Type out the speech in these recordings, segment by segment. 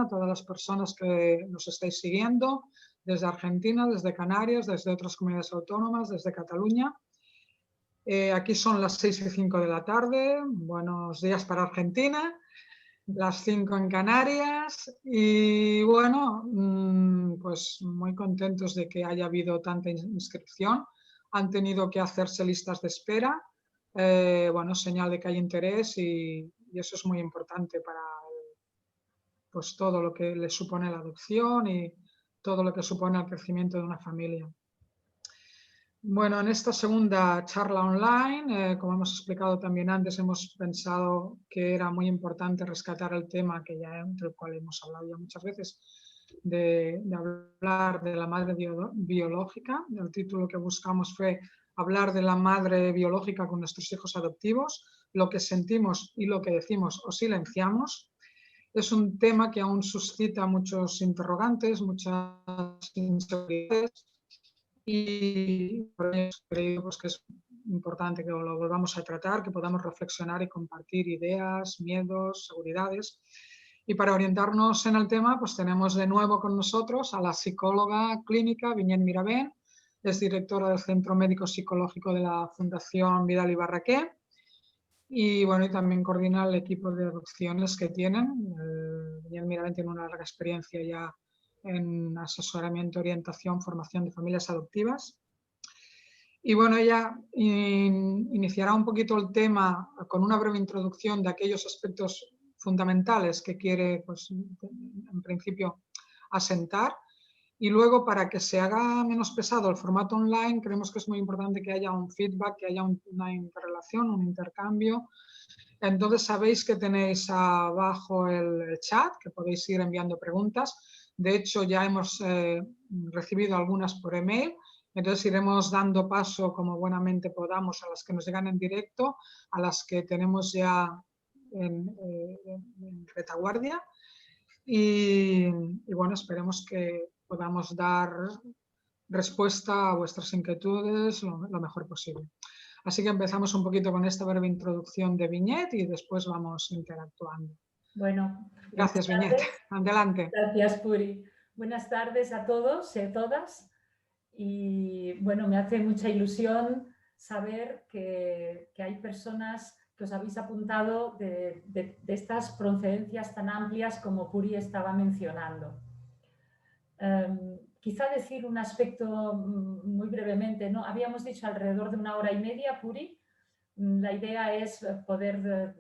a todas las personas que nos estáis siguiendo desde Argentina, desde Canarias, desde otras comunidades autónomas, desde Cataluña. Aquí son las 6:05 de la tarde. Buenos días para Argentina. Las 5 en Canarias y bueno, pues muy contentos de que haya habido tanta inscripción. Han tenido que hacerse listas de espera. Bueno, señal de que hay interés y eso es muy importante para pues todo lo que le supone la adopción y todo lo que supone el crecimiento de una familia. Bueno, en esta segunda charla online, como hemos explicado también antes, hemos pensado que era muy importante rescatar el tema del cual hemos hablado ya muchas veces, de hablar de la madre biológica. El título que buscamos fue hablar de la madre biológica con nuestros hijos adoptivos, lo que sentimos y lo que decimos o silenciamos. Es un tema que aún suscita muchos interrogantes, muchas inseguridades, y por eso creo pues, que es importante que lo volvamos a tratar, que podamos reflexionar y compartir ideas, miedos, seguridades. Y para orientarnos en el tema, pues tenemos de nuevo con nosotros a la psicóloga clínica Viñet Mirabén, es directora del Centro Médico Psicológico de la Fundación Vidal y Barraquer, y bueno, y también coordina el equipo de adopciones que tienen. Viñet Mirabén tiene una larga experiencia ya en asesoramiento, orientación, formación de familias adoptivas. Y bueno, ella iniciará un poquito el tema con una breve introducción de aquellos aspectos fundamentales que quiere, pues, en principio, asentar. Y luego, para que se haga menos pesado el formato online, creemos que es muy importante que haya un feedback, que haya una interrelación, un intercambio. Entonces sabéis que tenéis abajo el chat, que podéis ir enviando preguntas. De hecho, ya hemos recibido algunas por email, entonces iremos dando paso como buenamente podamos a las que nos llegan en directo, a las que tenemos ya en retaguardia. Y bueno, esperemos que podamos dar respuesta a vuestras inquietudes lo mejor posible. Así que empezamos un poquito con esta breve introducción de Viñet y después vamos interactuando. Bueno, gracias Viñet. Adelante. Gracias Puri. Buenas tardes a todos y a todas. Y bueno, me hace mucha ilusión saber que hay personas que os habéis apuntado de estas procedencias tan amplias como Puri estaba mencionando. Quizá decir un aspecto muy brevemente, ¿no? Habíamos dicho alrededor de 1 hora y media, Puri. La idea es poder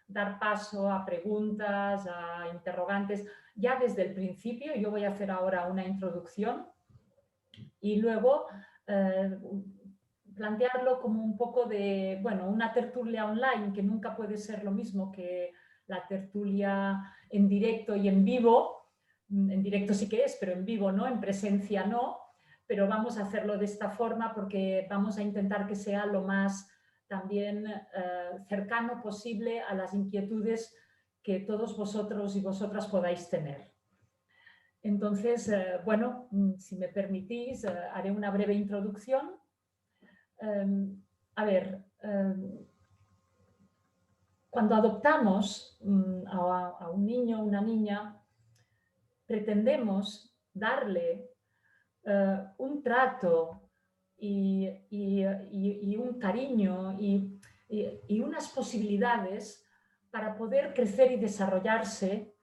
dar paso a preguntas, a interrogantes, ya desde el principio. Yo voy a hacer ahora una introducción y luego plantearlo como un poco de, bueno, una tertulia online, que nunca puede ser lo mismo que la tertulia en directo y en vivo. En directo sí que es, pero en vivo no, en presencia no, pero vamos a hacerlo de esta forma porque vamos a intentar que sea lo más también cercano posible a las inquietudes que todos vosotros y vosotras podáis tener. Entonces, bueno, si me permitís, haré una breve introducción. A ver, cuando adoptamos a un niño o una niña, pretendemos darle un trato y un cariño y unas posibilidades para poder crecer y desarrollarse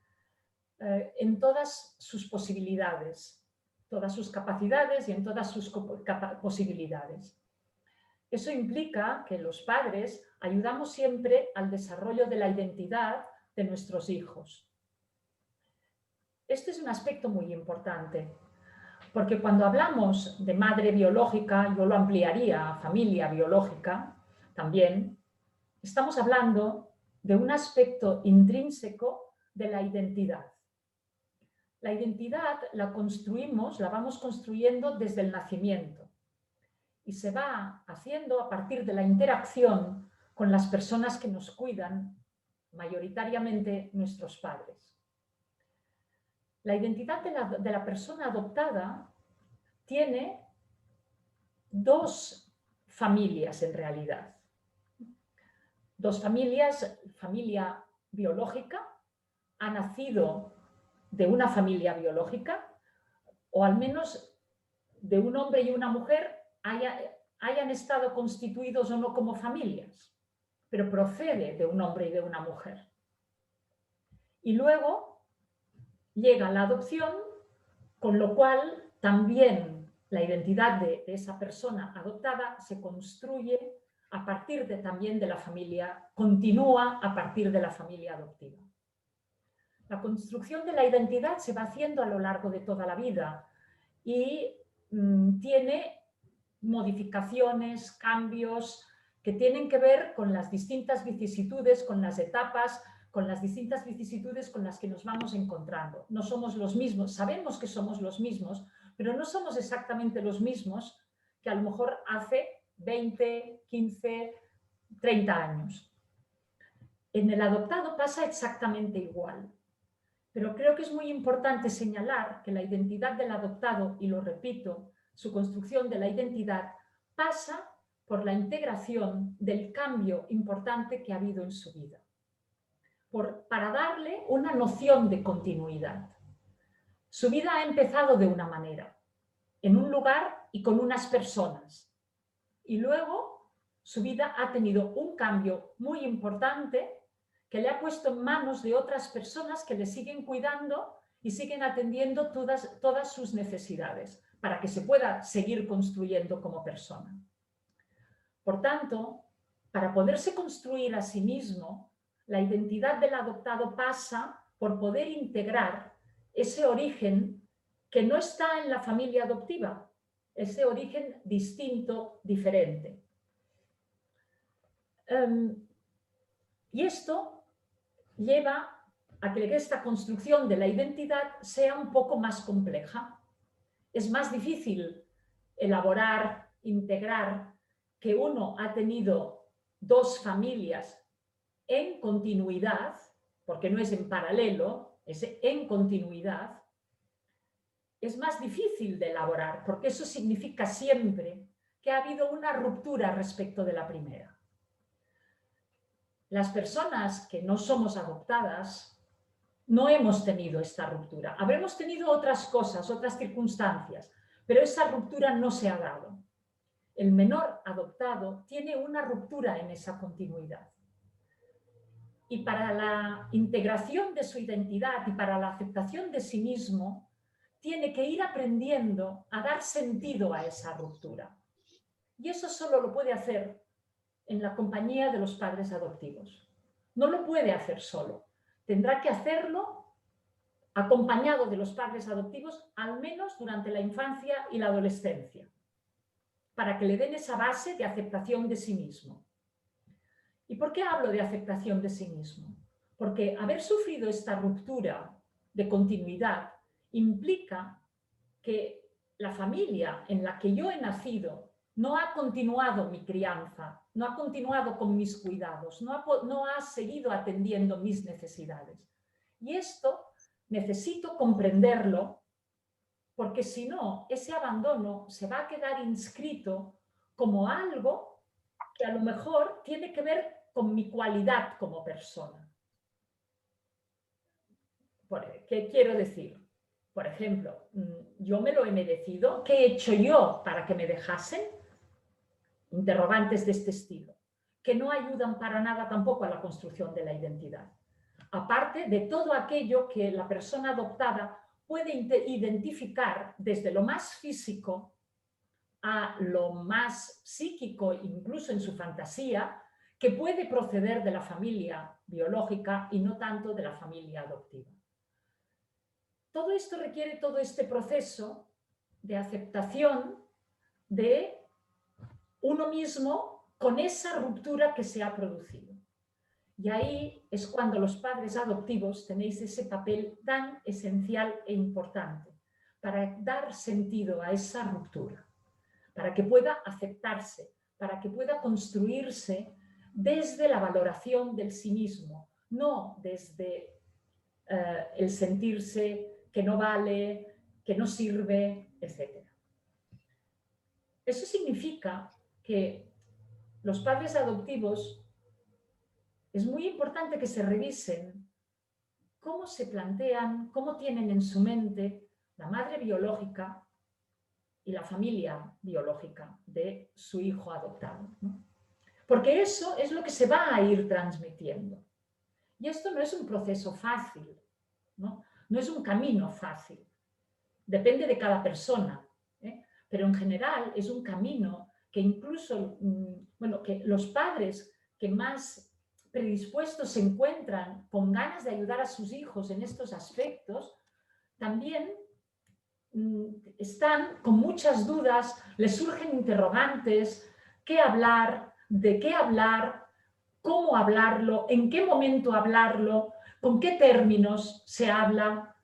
en todas sus posibilidades, todas sus capacidades y en todas sus posibilidades. Eso implica que los padres ayudamos siempre al desarrollo de la identidad de nuestros hijos. Este es un aspecto muy importante, porque cuando hablamos de madre biológica, yo lo ampliaría a familia biológica también, estamos hablando de un aspecto intrínseco de la identidad. La identidad la construimos, la vamos construyendo desde el nacimiento y se va haciendo a partir de la interacción con las personas que nos cuidan, mayoritariamente nuestros padres. La identidad de la persona adoptada tiene dos familias en realidad. Dos familias, familia biológica, ha nacido de una familia biológica, o al menos de un hombre y una mujer hayan estado constituidos o no como familias, pero procede de un hombre y de una mujer. Y luego llega la adopción, con lo cual también la identidad de esa persona adoptada se construye a partir también de la familia, continúa a partir de la familia adoptiva. La construcción de la identidad se va haciendo a lo largo de toda la vida y tiene modificaciones, cambios que tienen que ver con las distintas vicisitudes, con las etapas, con las distintas vicisitudes con las que nos vamos encontrando. No somos los mismos, sabemos que somos los mismos, pero no somos exactamente los mismos que a lo mejor hace 20, 15, 30 años. En el adoptado pasa exactamente igual, pero creo que es muy importante señalar que la identidad del adoptado, y lo repito, su construcción de la identidad pasa por la integración del cambio importante que ha habido en su vida, para darle una noción de continuidad. Su vida ha empezado de una manera, en un lugar y con unas personas, y luego su vida ha tenido un cambio muy importante que le ha puesto en manos de otras personas que le siguen cuidando y siguen atendiendo todas sus necesidades para que se pueda seguir construyendo como persona. Por tanto, para poderse construir a sí mismo, la identidad del adoptado pasa por poder integrar ese origen que no está en la familia adoptiva, ese origen distinto, diferente. Y esto lleva a que esta construcción de la identidad sea un poco más compleja. Es más difícil elaborar, integrar que uno ha tenido dos familias en continuidad, porque no es en paralelo, es en continuidad. Es más difícil de elaborar, porque eso significa siempre que ha habido una ruptura respecto de la primera. Las personas que no somos adoptadas no hemos tenido esta ruptura. Habremos tenido otras cosas, otras circunstancias, pero esa ruptura no se ha dado. El menor adoptado tiene una ruptura en esa continuidad. Y para la integración de su identidad y para la aceptación de sí mismo, tiene que ir aprendiendo a dar sentido a esa ruptura. Y eso solo lo puede hacer en la compañía de los padres adoptivos. No lo puede hacer solo. Tendrá que hacerlo acompañado de los padres adoptivos, al menos durante la infancia y la adolescencia, para que le den esa base de aceptación de sí mismo. ¿Y por qué hablo de aceptación de sí mismo? Porque haber sufrido esta ruptura de continuidad implica que la familia en la que yo he nacido no ha continuado mi crianza, no ha continuado con mis cuidados, no ha seguido atendiendo mis necesidades. Y esto necesito comprenderlo, porque si no, ese abandono se va a quedar inscrito como algo que a lo mejor tiene que ver con mi cualidad como persona. ¿Qué quiero decir? Por ejemplo, yo me lo he merecido. ¿Qué he hecho yo para que me dejasen? Interrogantes de este estilo, que no ayudan para nada tampoco a la construcción de la identidad. Aparte de todo aquello que la persona adoptada puede identificar desde lo más físico a lo más psíquico, incluso en su fantasía, que puede proceder de la familia biológica y no tanto de la familia adoptiva. Todo esto requiere todo este proceso de aceptación de uno mismo con esa ruptura que se ha producido. Y ahí es cuando los padres adoptivos tenéis ese papel tan esencial e importante para dar sentido a esa ruptura, para que pueda aceptarse, para que pueda construirse desde la valoración del sí mismo, no desde el sentirse que no vale, que no sirve, etc. Eso significa que los padres adoptivos es muy importante que se revisen cómo se plantean, cómo tienen en su mente la madre biológica y la familia biológica de su hijo adoptado, ¿no? Porque eso es lo que se va a ir transmitiendo. Y esto no es un proceso fácil, ¿no? No es un camino fácil. Depende de cada persona, ¿eh? Pero en general es un camino que incluso, bueno, que los padres que más predispuestos se encuentran con ganas de ayudar a sus hijos en estos aspectos, también están con muchas dudas, les surgen interrogantes, qué hablar, de qué hablar, cómo hablarlo, en qué momento hablarlo, con qué términos se habla,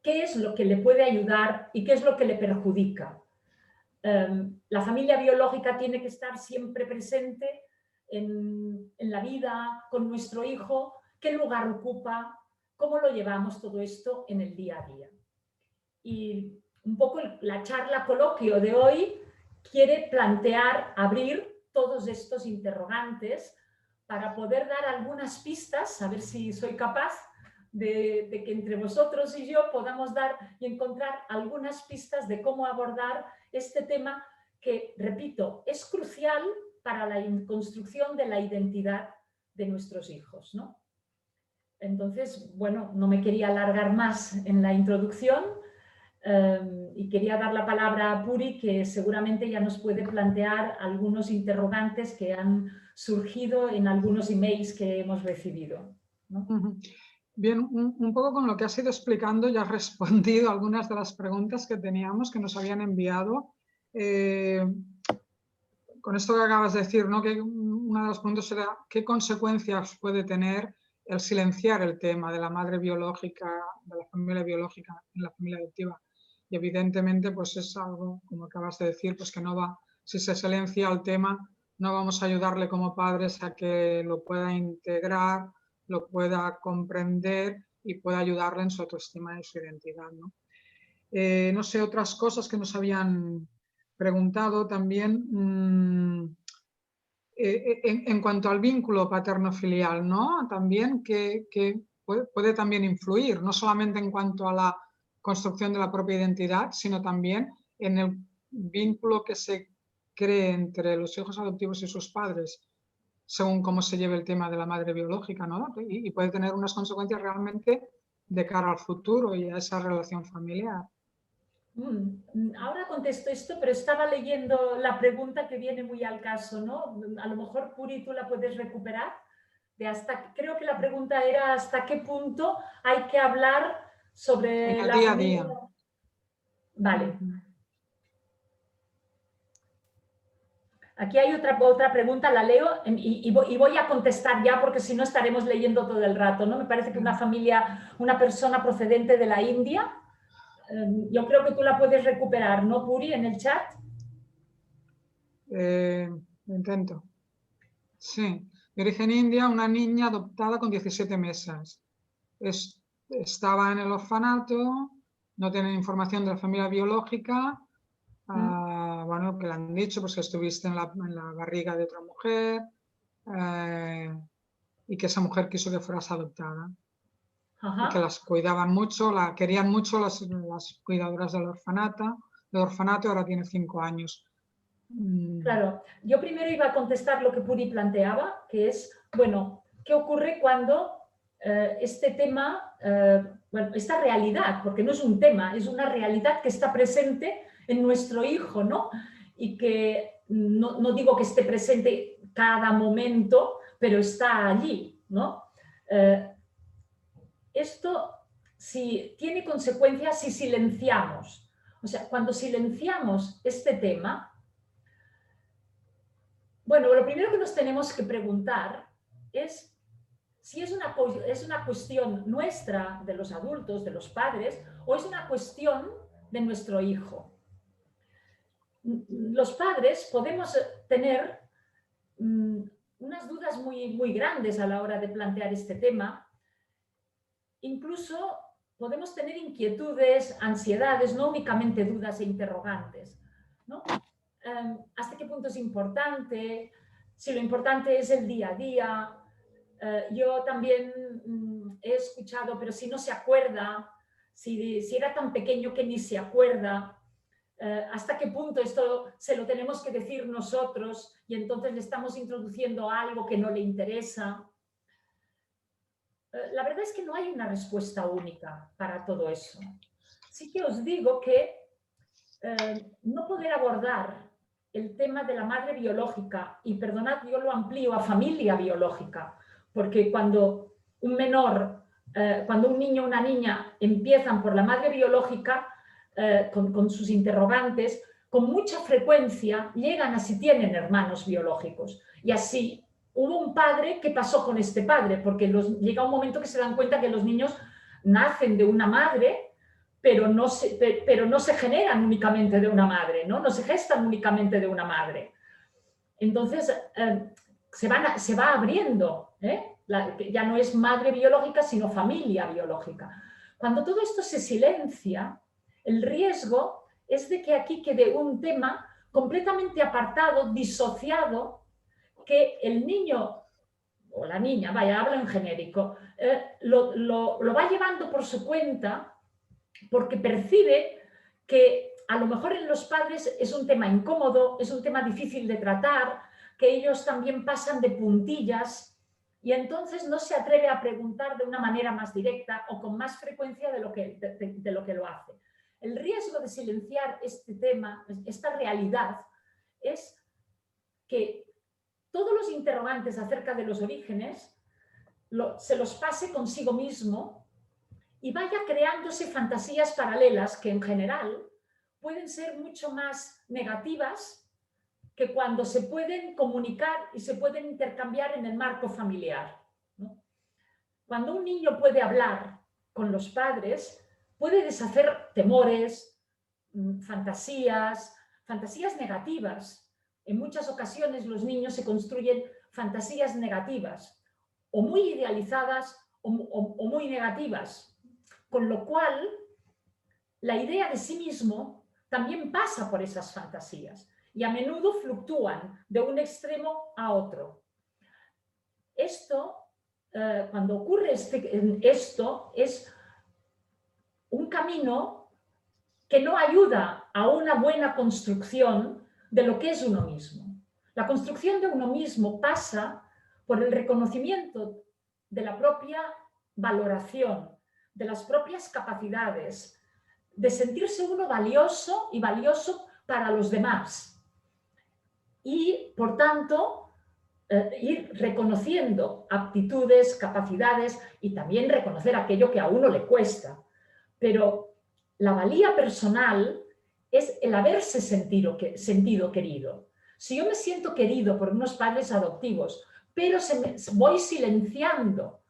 qué es lo que le puede ayudar y qué es lo que le perjudica. La familia biológica tiene que estar siempre presente en la vida con nuestro hijo, qué lugar ocupa, cómo lo llevamos todo esto en el día a día. Y un poco la charla coloquio de hoy quiere plantear, abrir todos estos interrogantes para poder dar algunas pistas, a ver si soy capaz de que entre vosotros y yo podamos dar y encontrar algunas pistas de cómo abordar este tema que, repito, es crucial para la construcción de la identidad de nuestros hijos, ¿no? Entonces, bueno, no me quería alargar más en la introducción y quería dar la palabra a Puri, que seguramente ya nos puede plantear algunos interrogantes que han surgido en algunos emails que hemos recibido, ¿no? Bien, un poco con lo que has ido explicando ya has respondido a algunas de las preguntas que teníamos, que nos habían enviado. Con esto que acabas de decir, ¿no? Que una de las preguntas era ¿qué consecuencias puede tener el silenciar el tema de la madre biológica, de la familia biológica en la familia adoptiva? Y evidentemente pues es algo, como acabas de decir, pues que no va, si se silencia el tema, no vamos a ayudarle como padres a que lo pueda integrar, lo pueda comprender y pueda ayudarle en su autoestima y su identidad, ¿no? No sé, otras cosas que nos habían preguntado también en cuanto al vínculo paterno-filial, ¿no? También que puede también influir, no solamente en cuanto a la construcción de la propia identidad, sino también en el vínculo que se cree entre los hijos adoptivos y sus padres, según cómo se lleve el tema de la madre biológica, ¿no? Y puede tener unas consecuencias realmente de cara al futuro y a esa relación familiar. Ahora contesto esto, pero estaba leyendo la pregunta que viene muy al caso, ¿no? A lo mejor, Puri, tú la puedes recuperar. Creo que la pregunta era hasta qué punto hay que hablar sobre en el la día a familia. día. Vale. Aquí hay otra pregunta, la leo y voy a contestar ya porque si no estaremos leyendo todo el rato, ¿no? Me parece que una persona procedente de la India, yo creo que tú la puedes recuperar, ¿no, Puri, en el chat? Intento. Sí, de origen india, una niña adoptada con 17 meses. Estaba en el orfanato, no tiene información de la familia biológica. Bueno, que le han dicho pues, que estuviste en la barriga de otra mujer y que esa mujer quiso que fueras adoptada. Ajá. Y que las cuidaban mucho, la querían mucho las cuidadoras del orfanato, ahora tiene 5 años. Claro, yo primero iba a contestar lo que Puri planteaba, que es, bueno, ¿qué ocurre cuando este tema, bueno, esta realidad, porque no es un tema, es una realidad que está presente en nuestro hijo, ¿no? Y que no digo que esté presente cada momento, pero está allí, ¿no? Esto si tiene consecuencias si silenciamos. O sea, cuando silenciamos este tema, bueno, lo primero que nos tenemos que preguntar es si es una cuestión nuestra, de los adultos, de los padres, o es una cuestión de nuestro hijo. Los padres podemos tener unas dudas muy grandes a la hora de plantear este tema. Incluso podemos tener inquietudes, ansiedades, no únicamente dudas e interrogantes, ¿no? ¿Hasta qué punto es importante? Si lo importante es el día a día. Yo también he escuchado, pero si no se acuerda, si era tan pequeño que ni se acuerda, hasta qué punto esto se lo tenemos que decir nosotros y entonces le estamos introduciendo algo que no le interesa. La verdad es que no hay una respuesta única para todo eso. Sí que os digo que no poder abordar el tema de la madre biológica, y perdonad, yo lo amplío a familia biológica, porque cuando un menor, cuando un niño o una niña empiezan por la madre biológica, con sus interrogantes, con mucha frecuencia llegan a si tienen hermanos biológicos. Y así hubo un padre, ¿qué pasó con este padre? Porque llega un momento que se dan cuenta que los niños nacen de una madre, pero no se generan únicamente de una madre, no se gestan únicamente de una madre. Entonces, se va abriendo, ya no es madre biológica, sino familia biológica. Cuando todo esto se silencia, el riesgo es de que aquí quede un tema completamente apartado, disociado, que el niño o la niña, vaya, hablo en genérico, lo va llevando por su cuenta porque percibe que a lo mejor en los padres es un tema incómodo, es un tema difícil de tratar, que ellos también pasan de puntillas y entonces no se atreve a preguntar de una manera más directa o con más frecuencia de lo que lo hace. El riesgo de silenciar este tema, esta realidad, es que todos los interrogantes acerca de los orígenes se los pase consigo mismo y vaya creándose fantasías paralelas que en general pueden ser mucho más negativas que cuando se pueden comunicar y se pueden intercambiar en el marco familiar, ¿no? Cuando un niño puede hablar con los padres, puede deshacer temores, fantasías negativas. En muchas ocasiones los niños se construyen fantasías negativas, o muy idealizadas o muy negativas, con lo cual la idea de sí mismo también pasa por esas fantasías y a menudo fluctúan de un extremo a otro. Esto, cuando ocurre esto, es un camino que no ayuda a una buena construcción de lo que es uno mismo. La construcción de uno mismo pasa por el reconocimiento de la propia valoración, de las propias capacidades, de sentirse uno valioso y valioso para los demás. Y, por tanto, ir reconociendo aptitudes, capacidades y también reconocer aquello que a uno le cuesta. Pero la valía personal es el haberse sentido querido. Si yo me siento querido por unos padres adoptivos, pero voy silenciando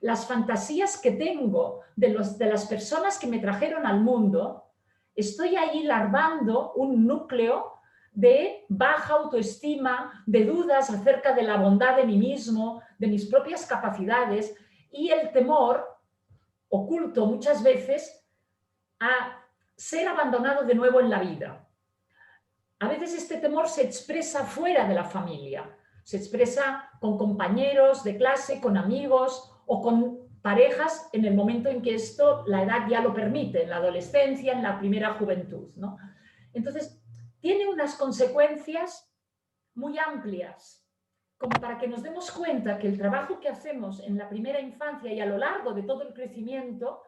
las fantasías que tengo de las personas que me trajeron al mundo, estoy ahí larvando un núcleo de baja autoestima, de dudas acerca de la bondad de mí mismo, de mis propias capacidades y el temor oculto muchas veces a ser abandonado de nuevo en la vida. A veces este temor se expresa fuera de la familia, se expresa con compañeros de clase, con amigos o con parejas en el momento en que la edad ya lo permite, en la adolescencia, en la primera juventud, ¿no? Entonces, tiene unas consecuencias muy amplias, como para que nos demos cuenta que el trabajo que hacemos en la primera infancia y a lo largo de todo el crecimiento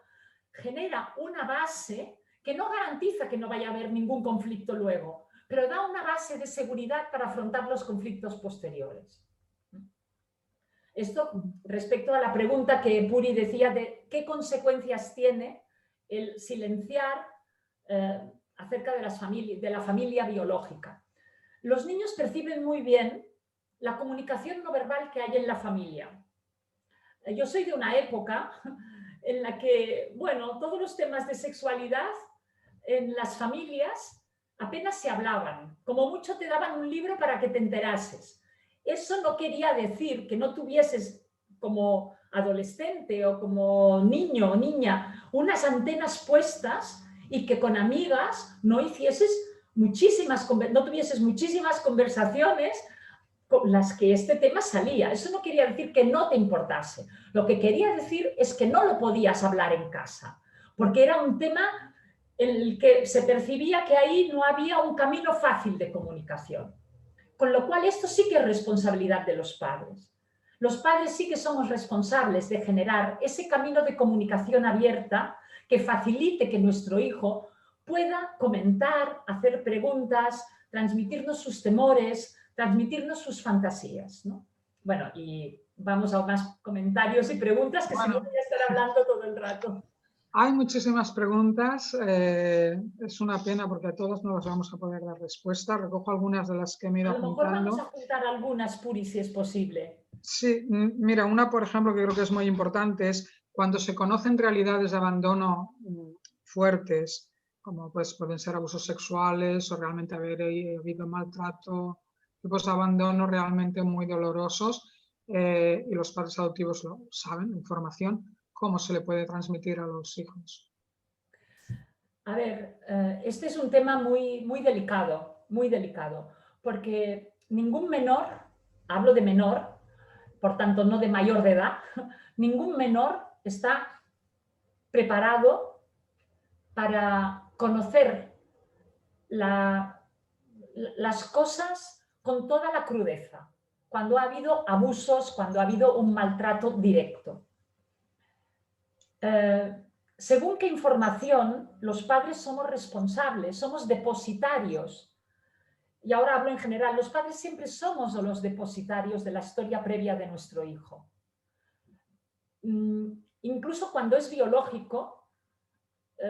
genera una base que no garantiza que no vaya a haber ningún conflicto luego, pero da una base de seguridad para afrontar los conflictos posteriores. Esto respecto a la pregunta que Puri decía de qué consecuencias tiene el silenciar acerca de la familia biológica. Los niños perciben muy bien la comunicación no verbal que hay en la familia. Yo soy de una época en la que, bueno, todos los temas de sexualidad en las familias apenas se hablaban. Como mucho te daban un libro para que te enterases. Eso no quería decir que no tuvieses como adolescente o como niño o niña unas antenas puestas y que con amigas no tuvieses muchísimas conversaciones con las que este tema salía. Eso no quería decir que no te importase. Lo que quería decir es que no lo podías hablar en casa, porque era un tema en el que se percibía que ahí no había un camino fácil de comunicación. Con lo cual, esto sí que es responsabilidad de los padres. Los padres sí que somos responsables de generar ese camino de comunicación abierta que facilite que nuestro hijo pueda comentar, hacer preguntas, transmitirnos sus temores, transmitirnos sus fantasías, ¿no? Bueno, y vamos a más comentarios y preguntas, que si no voy a estar hablando todo el rato. Hay muchísimas preguntas, es una pena porque a todas no las vamos a poder dar respuesta. Recojo algunas de las que me he ido apuntando. A lo mejor apuntando. vamos a juntar algunas, Puri, si es posible. Sí, mira, una, por ejemplo, que creo que es muy importante es cuando se conocen realidades de abandono fuertes, como pues pueden ser abusos sexuales o realmente haber habido maltrato, tipos de abandono realmente muy dolorosos, y los padres adoptivos lo saben, información, cómo se le puede transmitir a los hijos. A ver, este es un tema muy delicado, porque ningún menor, hablo de menor, por tanto no de mayor de edad, ningún menor está preparado para conocer las cosas con toda la crudeza, cuando ha habido abusos, cuando ha habido un maltrato directo. Según qué información, los padres somos responsables, somos depositarios. Y ahora hablo en general, los padres siempre somos los depositarios de la historia previa de nuestro hijo. Incluso cuando es biológico,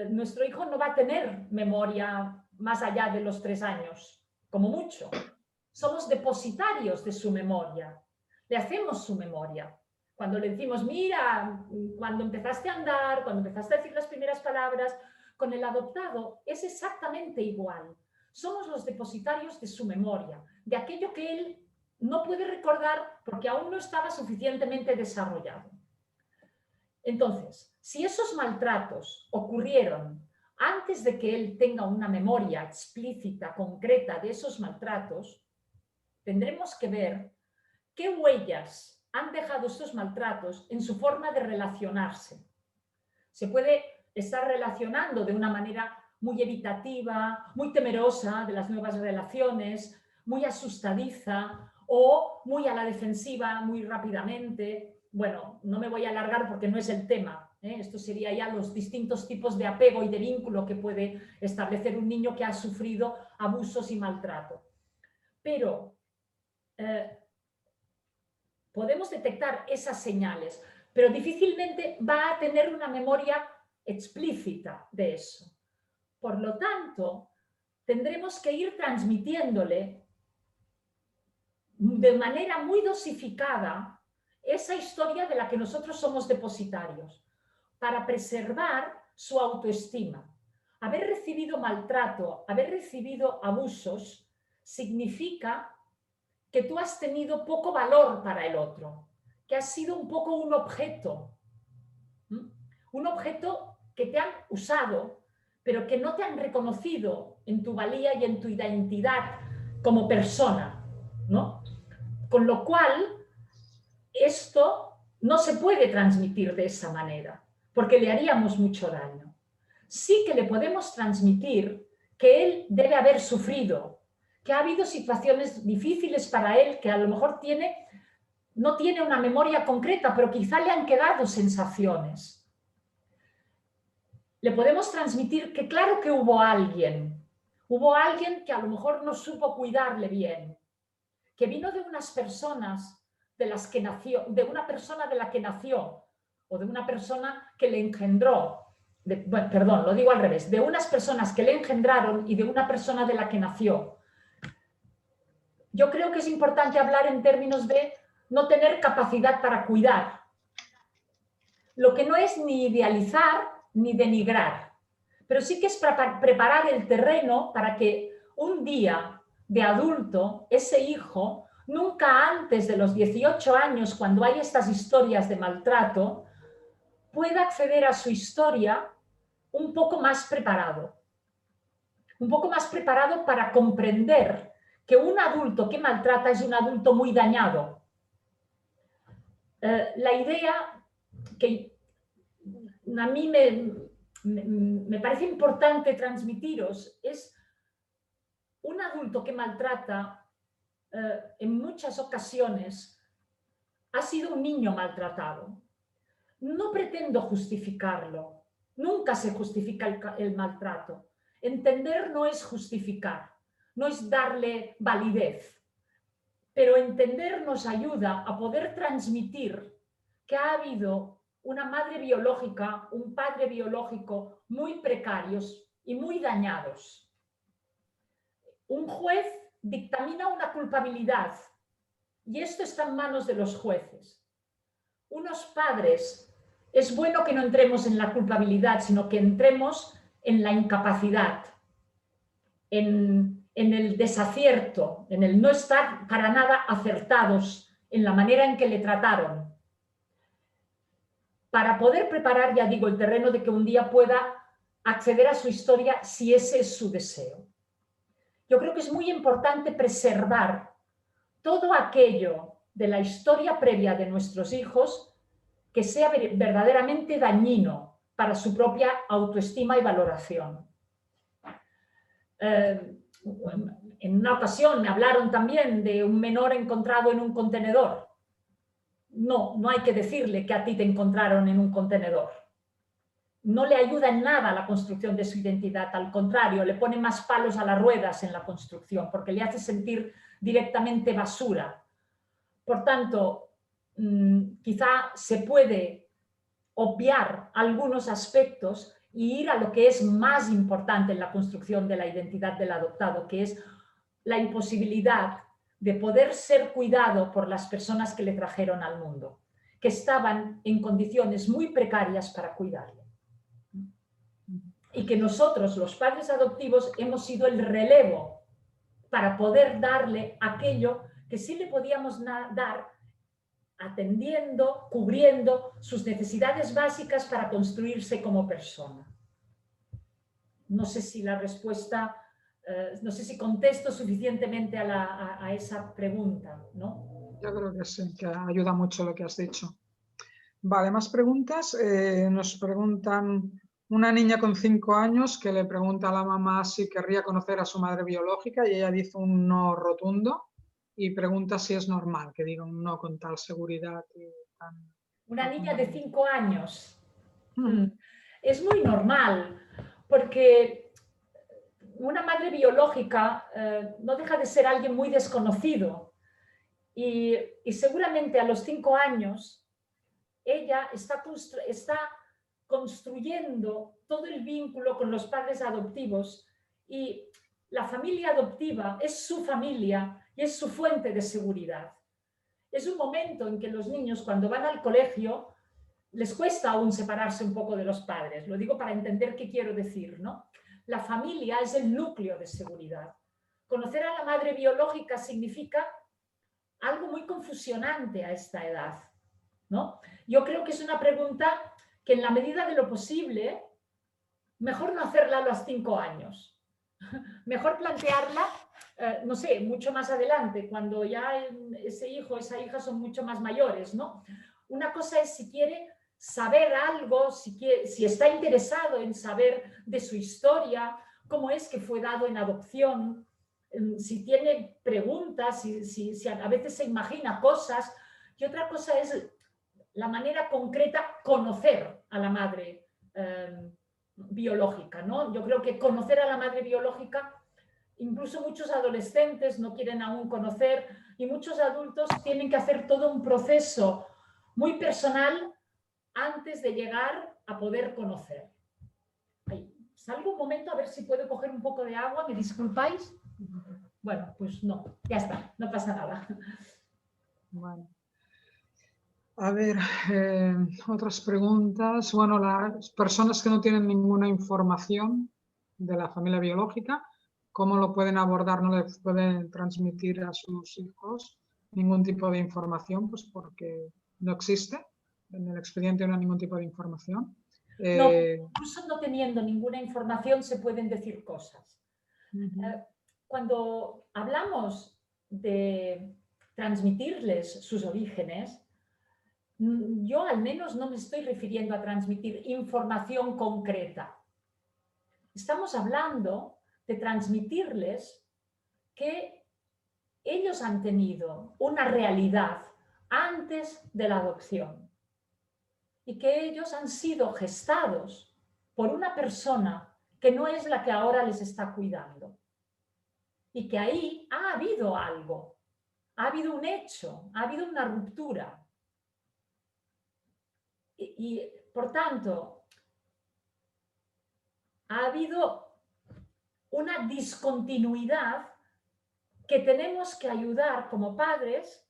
nuestro hijo no va a tener memoria más allá de los 3 años, como mucho. Somos depositarios de su memoria, le hacemos su memoria. Cuando le decimos, mira, cuando empezaste a andar, cuando empezaste a decir las primeras palabras, con el adoptado es exactamente igual. Somos los depositarios de su memoria, de aquello que él no puede recordar porque aún no estaba suficientemente desarrollado. Entonces, si esos maltratos ocurrieron antes de que él tenga una memoria explícita, concreta de esos maltratos, tendremos que ver qué huellas han dejado estos maltratos en su forma de relacionarse. Se puede estar relacionando de una manera muy evitativa, muy temerosa de las nuevas relaciones, muy asustadiza o muy a la defensiva, muy rápidamente. Bueno, no me voy a alargar porque no es el tema, ¿eh? Esto sería ya los distintos tipos de apego y de vínculo que puede establecer un niño que ha sufrido abusos y maltrato. Pero podemos detectar esas señales, pero difícilmente va a tener una memoria explícita de eso. Por lo tanto, tendremos que ir transmitiéndole de manera muy dosificada esa historia de la que nosotros somos depositarios, para preservar su autoestima. Haber recibido maltrato, haber recibido abusos, significa que tú has tenido poco valor para el otro, que has sido un poco un objeto que te han usado, pero que no te han reconocido en tu valía y en tu identidad como persona, ¿no? Con lo cual, esto no se puede transmitir de esa manera, porque le haríamos mucho daño. Sí que le podemos transmitir que él debe haber sufrido, que ha habido situaciones difíciles para él, que a lo mejor no tiene una memoria concreta, pero quizá le han quedado sensaciones. Le podemos transmitir que claro que hubo alguien que a lo mejor no supo cuidarle bien, que vino de unas personas de las que nació, de una persona de la que nació, o de una persona que le engendró, perdón, lo digo al revés, de unas personas que le engendraron y de una persona de la que nació. Yo creo que es importante hablar en términos de no tener capacidad para cuidar, lo que no es ni idealizar ni denigrar, pero sí que es preparar el terreno para que un día de adulto, ese hijo, nunca antes de los 18 años, cuando hay estas historias de maltrato, pueda acceder a su historia un poco más preparado para comprender que un adulto que maltrata es un adulto muy dañado. La idea que a mí me parece importante transmitiros es un adulto que maltrata en muchas ocasiones ha sido un niño maltratado. No pretendo justificarlo, nunca se justifica el maltrato. Entender no es justificar, no es darle validez, pero entender nos ayuda a poder transmitir que ha habido una madre biológica, un padre biológico muy precarios y muy dañados. Un juez dictamina una culpabilidad y esto está en manos de los jueces. Unos padres, es bueno que no entremos en la culpabilidad, sino que entremos en la incapacidad, en el desacierto, en el no estar para nada acertados en la manera en que le trataron, para poder preparar, ya digo, el terreno de que un día pueda acceder a su historia si ese es su deseo. Yo creo que es muy importante preservar todo aquello de la historia previa de nuestros hijos que sea verdaderamente dañino para su propia autoestima y valoración. En una ocasión me hablaron también de un menor encontrado en un contenedor. No, no hay que decirle que a ti te encontraron en un contenedor. No le ayuda en nada a la construcción de su identidad, al contrario, le pone más palos a las ruedas en la construcción porque le hace sentir directamente basura. Por tanto, quizá se puede obviar algunos aspectos y ir a lo que es más importante en la construcción de la identidad del adoptado, que es la imposibilidad de poder ser cuidado por las personas que le trajeron al mundo, que estaban en condiciones muy precarias para cuidarle. Y que nosotros, los padres adoptivos, hemos sido el relevo para poder darle aquello que sí le podíamos dar, atendiendo, cubriendo sus necesidades básicas para construirse como persona. No sé si la respuesta, no sé si contesto suficientemente a esa pregunta, ¿no? Yo creo que sí, que ayuda mucho lo que has dicho. Vale, más preguntas. Nos preguntan una niña con 5 años que le pregunta a la mamá si querría conocer a su madre biológica y ella dice un no rotundo y pregunta si es normal que diga un no con tal seguridad. Una niña de 5 años. Es muy normal porque una madre biológica no deja de ser alguien muy desconocido y seguramente a los 5 años ella está construyendo todo el vínculo con los padres adoptivos y la familia adoptiva es su familia y es su fuente de seguridad. Es un momento en que los niños cuando van al colegio les cuesta aún separarse un poco de los padres. Lo digo para entender qué quiero decir, ¿no? La familia es el núcleo de seguridad. Conocer a la madre biológica significa algo muy confusionante a esta edad, ¿no? Yo creo que es una pregunta que en la medida de lo posible, mejor no hacerla a los 5 años. Mejor plantearla, no sé, mucho más adelante, cuando ya ese hijo, esa hija son mucho más mayores, ¿no? Una cosa es si quiere saber algo, si está interesado en saber de su historia, cómo es que fue dado en adopción, si tiene preguntas, si a veces se imagina cosas. Y otra cosa es la manera concreta conocer a la madre biológica, ¿no? Yo creo que conocer a la madre biológica, incluso muchos adolescentes no quieren aún conocer y muchos adultos tienen que hacer todo un proceso muy personal antes de llegar a poder conocer. Ahí, salgo un momento a ver si puedo coger un poco de agua, ¿me disculpáis? Bueno, pues no, ya está, no pasa nada. Bueno. A ver, otras preguntas. Bueno, las personas que no tienen ninguna información de la familia biológica, ¿cómo lo pueden abordar? ¿No les pueden transmitir a sus hijos ningún tipo de información? Pues porque no existe. En el expediente no hay ningún tipo de información. No, incluso no teniendo ninguna información se pueden decir cosas. cuando hablamos de transmitirles sus orígenes, yo al menos no me estoy refiriendo a transmitir información concreta. Estamos hablando de transmitirles que ellos han tenido una realidad antes de la adopción y que ellos han sido gestados por una persona que no es la que ahora les está cuidando. Y que ahí ha habido algo, ha habido un hecho, ha habido una ruptura. Y por tanto, ha habido una discontinuidad que tenemos que ayudar como padres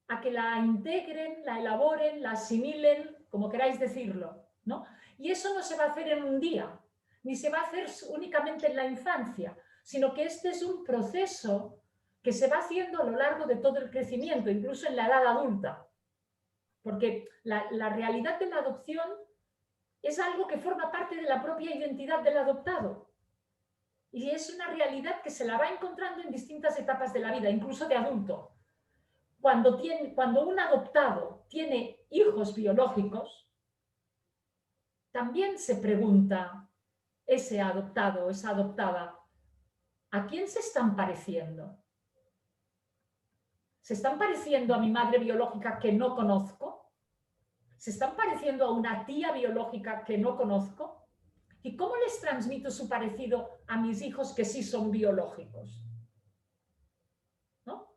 a que la integren, la elaboren, la asimilen, como queráis decirlo, ¿no? Y eso no se va a hacer en un día, ni se va a hacer únicamente en la infancia, sino que este es un proceso que se va haciendo a lo largo de todo el crecimiento, incluso en la edad adulta. Porque la realidad de la adopción es algo que forma parte de la propia identidad del adoptado. Y es una realidad que se la va encontrando en distintas etapas de la vida, incluso de adulto. Cuando un adoptado tiene hijos biológicos, también se pregunta ese adoptado o esa adoptada, ¿a quién se están pareciendo? ¿Se están pareciendo a mi madre biológica que no conozco? ¿Se están pareciendo a una tía biológica que no conozco? ¿Y cómo les transmito su parecido a mis hijos que sí son biológicos? ¿No?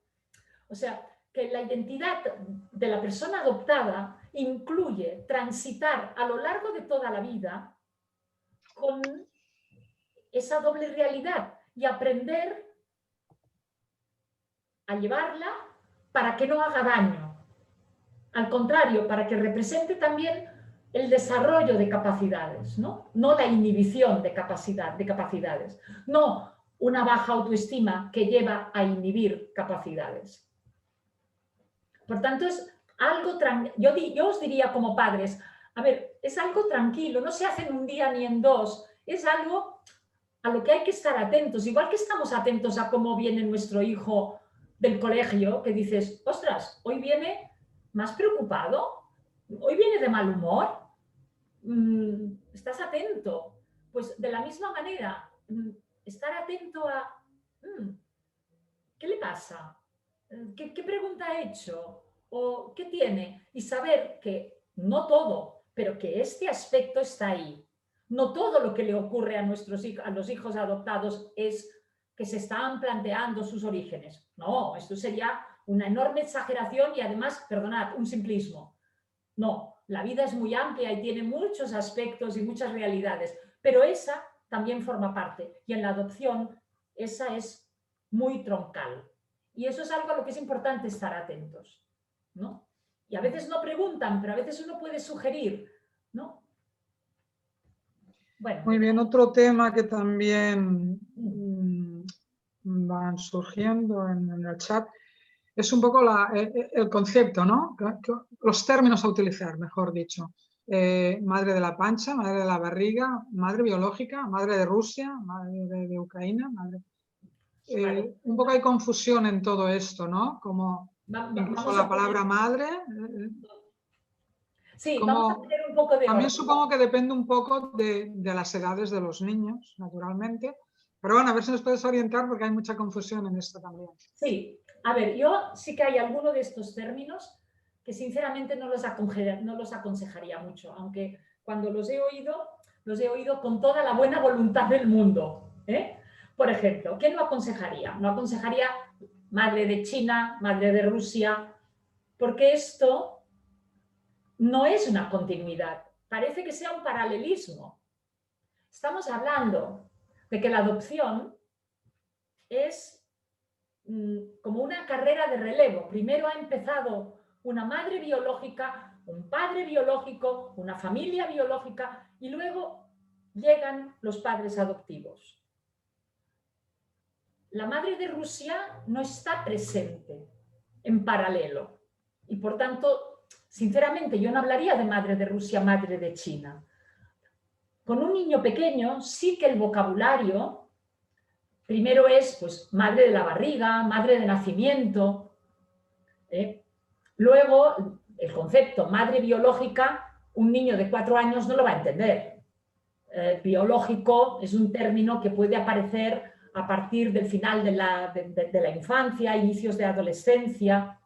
O sea, que la identidad de la persona adoptada incluye transitar a lo largo de toda la vida con esa doble realidad y aprender a llevarla para que no haga daño. Al contrario, para que represente también el desarrollo de capacidades, ¿no? No la inhibición de capacidades, no una baja autoestima que lleva a inhibir capacidades. Por tanto, es algo yo os diría como padres, a ver, es algo tranquilo, no se hace en un día ni en dos, es algo a lo que hay que estar atentos, igual que estamos atentos a cómo viene nuestro hijo del colegio, que dices, ostras, hoy viene más preocupado, hoy viene de mal humor, estás atento. Pues de la misma manera, estar atento a, ¿qué le pasa? ¿Qué pregunta ha hecho? ¿O qué tiene? Y saber que no todo, pero que este aspecto está ahí. No todo lo que le ocurre a los hijos adoptados es que se están planteando sus orígenes. No, esto sería una enorme exageración y además, perdonad, un simplismo. No, la vida es muy amplia y tiene muchos aspectos y muchas realidades, pero esa también forma parte. Y en la adopción, esa es muy troncal. Y eso es algo a lo que es importante estar atentos, ¿no? Y a veces no preguntan, pero a veces uno puede sugerir, ¿no? Bueno, muy bien, otro tema que también van surgiendo en el chat es un poco el concepto, ¿no? Los términos a utilizar, mejor dicho. Madre de la pancha, madre de la barriga, madre biológica, madre de Rusia, madre de Ucrania, madre... vale. Un poco hay confusión en todo esto, ¿no? Como incluso la palabra madre. Sí, vamos a tener un poco de también orden. supongo que depende un poco de las edades de los niños, naturalmente. Pero bueno, a ver si nos puedes orientar porque hay mucha confusión en esto también. Sí, a ver, yo sí que hay alguno de estos términos que sinceramente no los aconsejaría mucho, aunque cuando los he oído con toda la buena voluntad del mundo. Por ejemplo, ¿qué no aconsejaría? No aconsejaría madre de China, madre de Rusia, porque esto no es una continuidad, parece que sea un paralelismo. Estamos hablando de que la adopción es como una carrera de relevo. Primero ha empezado una madre biológica, un padre biológico, una familia biológica y luego llegan los padres adoptivos. La madre de Rusia no está presente en paralelo y por tanto, sinceramente, yo no hablaría de madre de Rusia, madre de China. Con un niño pequeño sí que el vocabulario primero es pues, madre de la barriga, madre de nacimiento. Luego, el concepto madre biológica, un niño de 4 años no lo va a entender. Biológico es un término que puede aparecer a partir del final de la infancia, inicios de adolescencia,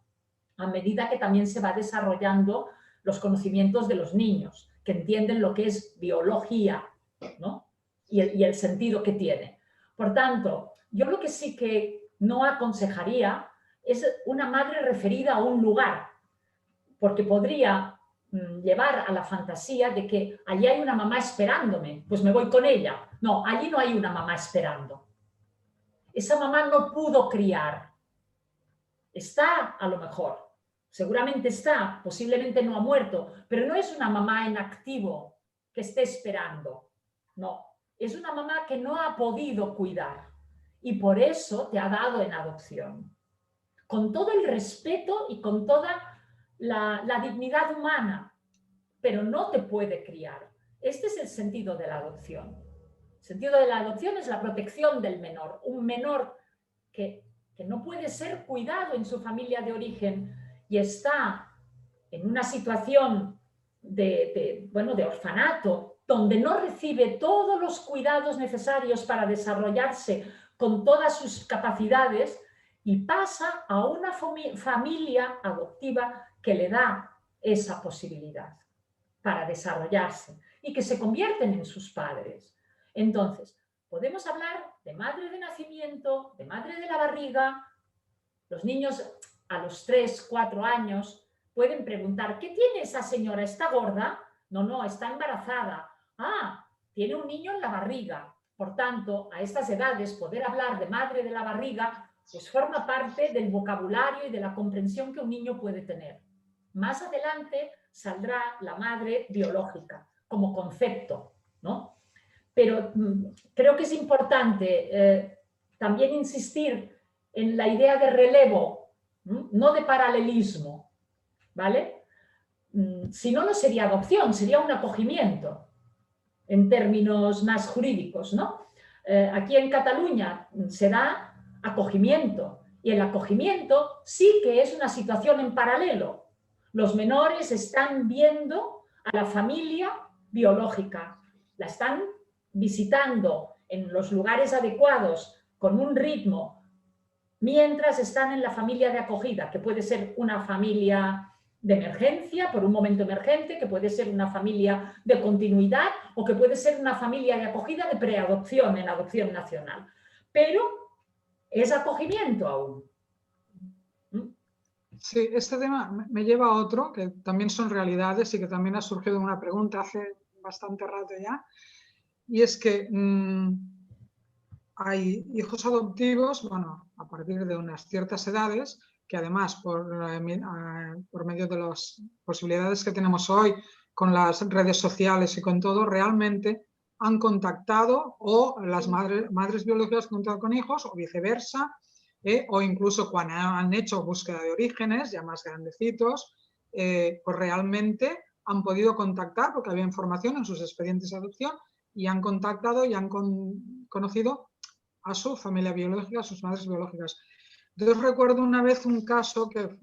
a medida que también se va desarrollando los conocimientos de los niños, que entienden lo que es biología, ¿no? y el sentido que tiene. Por tanto, yo lo que sí que no aconsejaría es una madre referida a un lugar, porque podría llevar a la fantasía de que allí hay una mamá esperándome, pues me voy con ella. No, allí no hay una mamá esperando. Esa mamá no pudo criar. Está a lo mejor, seguramente está, posiblemente no ha muerto, pero no es una mamá en activo que esté esperando. No, es una mamá que no ha podido cuidar y por eso te ha dado en adopción. Con todo el respeto y con toda la dignidad humana, pero no te puede criar. Este es el sentido de la adopción. El sentido de la adopción es la protección del menor, un menor que no puede ser cuidado en su familia de origen y está en una situación de orfanato, donde no recibe todos los cuidados necesarios para desarrollarse con todas sus capacidades y pasa a una familia adoptiva que le da esa posibilidad para desarrollarse y que se convierten en sus padres. Entonces, podemos hablar de madre de nacimiento, de madre de la barriga. Los niños a los 3, 4 años pueden preguntar, ¿qué tiene esa señora? ¿Está gorda? No, no, está embarazada. Ah, tiene un niño en la barriga. Por tanto, a estas edades, poder hablar de madre de la barriga pues forma parte del vocabulario y de la comprensión que un niño puede tener. Más adelante saldrá la madre biológica como concepto, ¿no? Pero creo que es importante también insistir en la idea de relevo, no de paralelismo, ¿vale? Si no, no sería adopción, sería un acogimiento en términos más jurídicos, ¿no? Aquí en Cataluña se da acogimiento y el acogimiento sí que es una situación en paralelo. Los menores están viendo a la familia biológica, la están visitando en los lugares adecuados con un ritmo, mientras están en la familia de acogida, que puede ser una familia de emergencia, por un momento emergente, que puede ser una familia de continuidad o que puede ser una familia de acogida de preadopción en adopción nacional. Pero es acogimiento aún. Sí, este tema me lleva a otro, que también son realidades y que también ha surgido una pregunta hace bastante rato ya, y es que hay hijos adoptivos, bueno, a partir de unas ciertas edades, que además por medio de las posibilidades que tenemos hoy con las redes sociales y con todo, realmente han contactado o las madres biológicas han contactado con hijos o viceversa, o incluso cuando han hecho búsqueda de orígenes, ya más grandecitos, pues realmente han podido contactar porque había información en sus expedientes de adopción y han contactado y han conocido a su familia biológica, a sus madres biológicas. Yo recuerdo una vez un caso que,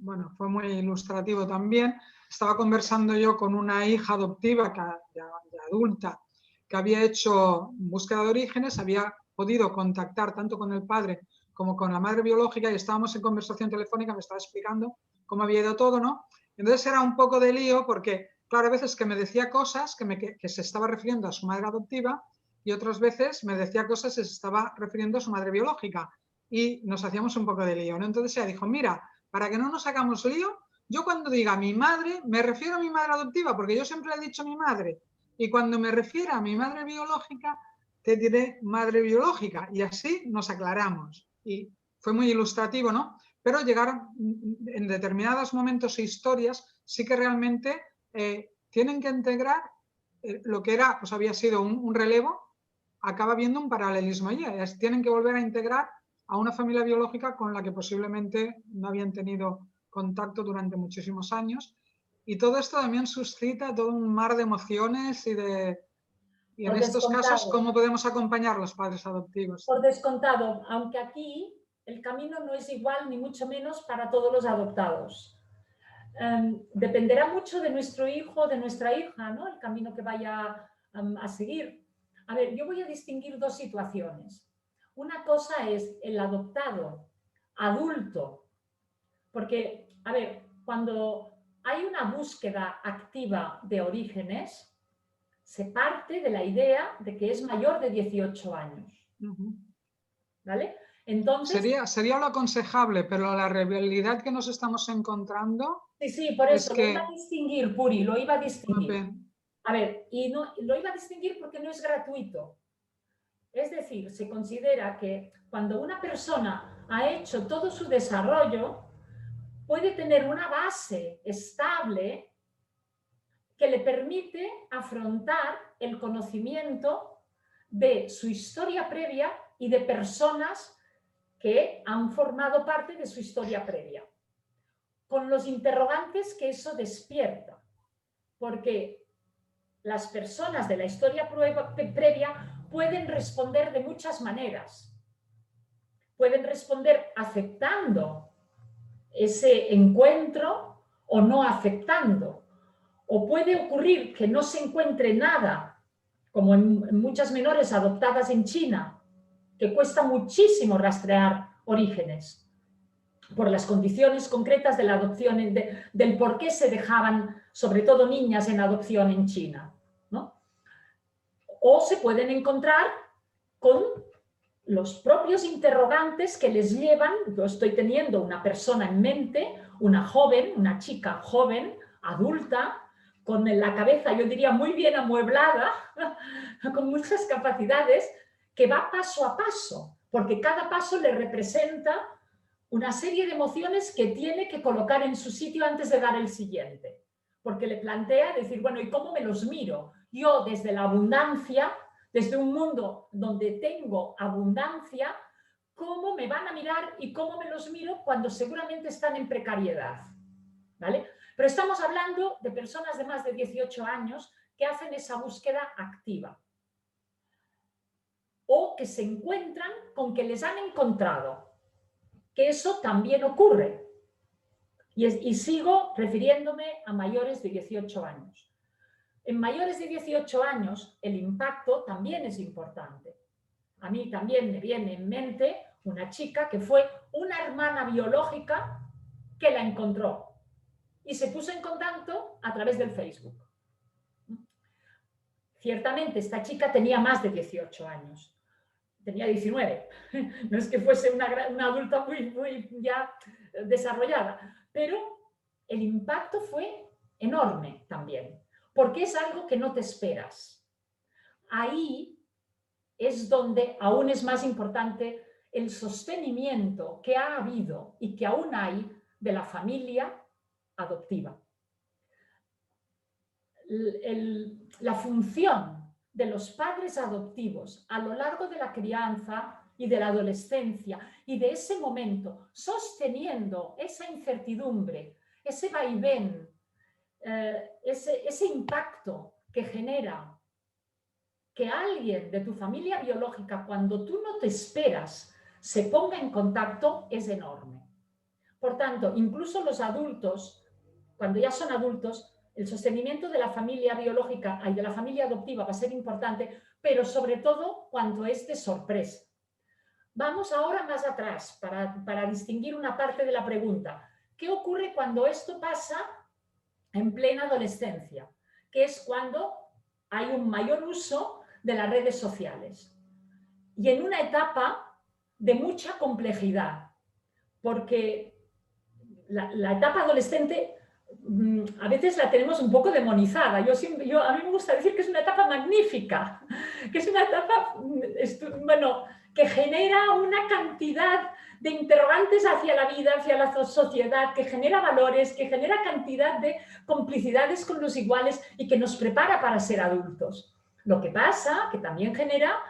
bueno, fue muy ilustrativo también. Estaba conversando yo con una hija adoptiva, ya adulta, que había hecho búsqueda de orígenes, había podido contactar tanto con el padre como con la madre biológica y estábamos en conversación telefónica, me estaba explicando cómo había ido todo, ¿no? Entonces era un poco de lío porque, claro, a veces que me decía cosas que se estaba refiriendo a su madre adoptiva y otras veces me decía cosas y se estaba refiriendo a su madre biológica y nos hacíamos un poco de lío, ¿no? Entonces ella dijo, mira, para que no nos hagamos lío, yo cuando diga mi madre, me refiero a mi madre adoptiva, porque yo siempre le he dicho mi madre, y cuando me refiero a mi madre biológica, te diré madre biológica, y así nos aclaramos. Y fue muy ilustrativo, ¿no? Pero llegaron en determinados momentos e historias, sí que realmente tienen que integrar lo que era, pues había sido un relevo, acaba viendo un paralelismo allí. Tienen que volver a integrar a una familia biológica con la que posiblemente no habían tenido contacto durante muchísimos años. Y todo esto también suscita todo un mar de emociones y de Y en estos casos, ¿cómo podemos acompañar a los padres adoptivos? Por descontado, aunque aquí el camino no es igual ni mucho menos para todos los adoptados. Dependerá mucho de nuestro hijo, de nuestra hija, ¿no? El camino que vaya a seguir. A ver, yo voy a distinguir dos situaciones. Una cosa es el adoptado adulto, porque, a ver, cuando hay una búsqueda activa de orígenes, se parte de la idea de que es mayor de 18 años. ¿Vale? Entonces, sería lo aconsejable, pero la realidad que nos estamos encontrando... Sí, por eso lo iba a distinguir, Puri, lo iba a distinguir. A ver, y no, lo iba a distinguir porque no es gratuito. Es decir, se considera que cuando una persona ha hecho todo su desarrollo, puede tener una base estable que le permite afrontar el conocimiento de su historia previa y de personas que han formado parte de su historia previa, con los interrogantes que eso despierta, porque las personas de la historia previa pueden responder de muchas maneras. Pueden responder aceptando ese encuentro o no aceptando. O puede ocurrir que no se encuentre nada, como en muchas menores adoptadas en China, que cuesta muchísimo rastrear orígenes por las condiciones concretas de la adopción, del por qué se dejaban, sobre todo niñas, en adopción en China, ¿no? O se pueden encontrar con los propios interrogantes que les llevan. Yo estoy teniendo una persona en mente, una joven, una chica joven, adulta, con la cabeza, yo diría, muy bien amueblada, con muchas capacidades, que va paso a paso, porque cada paso le representa una serie de emociones que tiene que colocar en su sitio antes de dar el siguiente. Porque le plantea decir, bueno, ¿y cómo me los miro? Yo desde la abundancia, desde un mundo donde tengo abundancia, ¿cómo me van a mirar y cómo me los miro cuando seguramente están en precariedad? ¿Vale? Pero estamos hablando de personas de más de 18 años que hacen esa búsqueda activa. O que se encuentran con que les han encontrado. Que eso también ocurre. Y sigo refiriéndome a mayores de 18 años. En mayores de 18 años el impacto también es importante. A mí también me viene en mente una chica que fue una hermana biológica que la encontró y se puso en contacto a través del Facebook. Ciertamente esta chica tenía más de 18 años. Tenía 19, no es que fuese una adulta muy ya desarrollada, pero el impacto fue enorme también, porque es algo que no te esperas. Ahí es donde aún es más importante el sostenimiento que ha habido y que aún hay de la familia adoptiva. La función de los padres adoptivos a lo largo de la crianza y de la adolescencia y de ese momento, sosteniendo esa incertidumbre, ese vaivén, ese impacto que genera que alguien de tu familia biológica, cuando tú no te esperas, se ponga en contacto, es enorme. Por tanto, incluso los adultos, cuando ya son adultos, el sostenimiento de la familia biológica y de la familia adoptiva va a ser importante, pero sobre todo cuando es de sorpresa. Vamos ahora más atrás para distinguir una parte de la pregunta. ¿Qué ocurre cuando esto pasa en plena adolescencia? Que es cuando hay un mayor uso de las redes sociales. Y en una etapa de mucha complejidad, porque la etapa adolescente a veces la tenemos un poco demonizada. A mí me gusta decir que es una etapa magnífica, que es una etapa, bueno, que genera una cantidad de interrogantes hacia la vida, hacia la sociedad, que genera valores, que genera cantidad de complicidades con los iguales y que nos prepara para ser adultos. Lo que pasa que también genera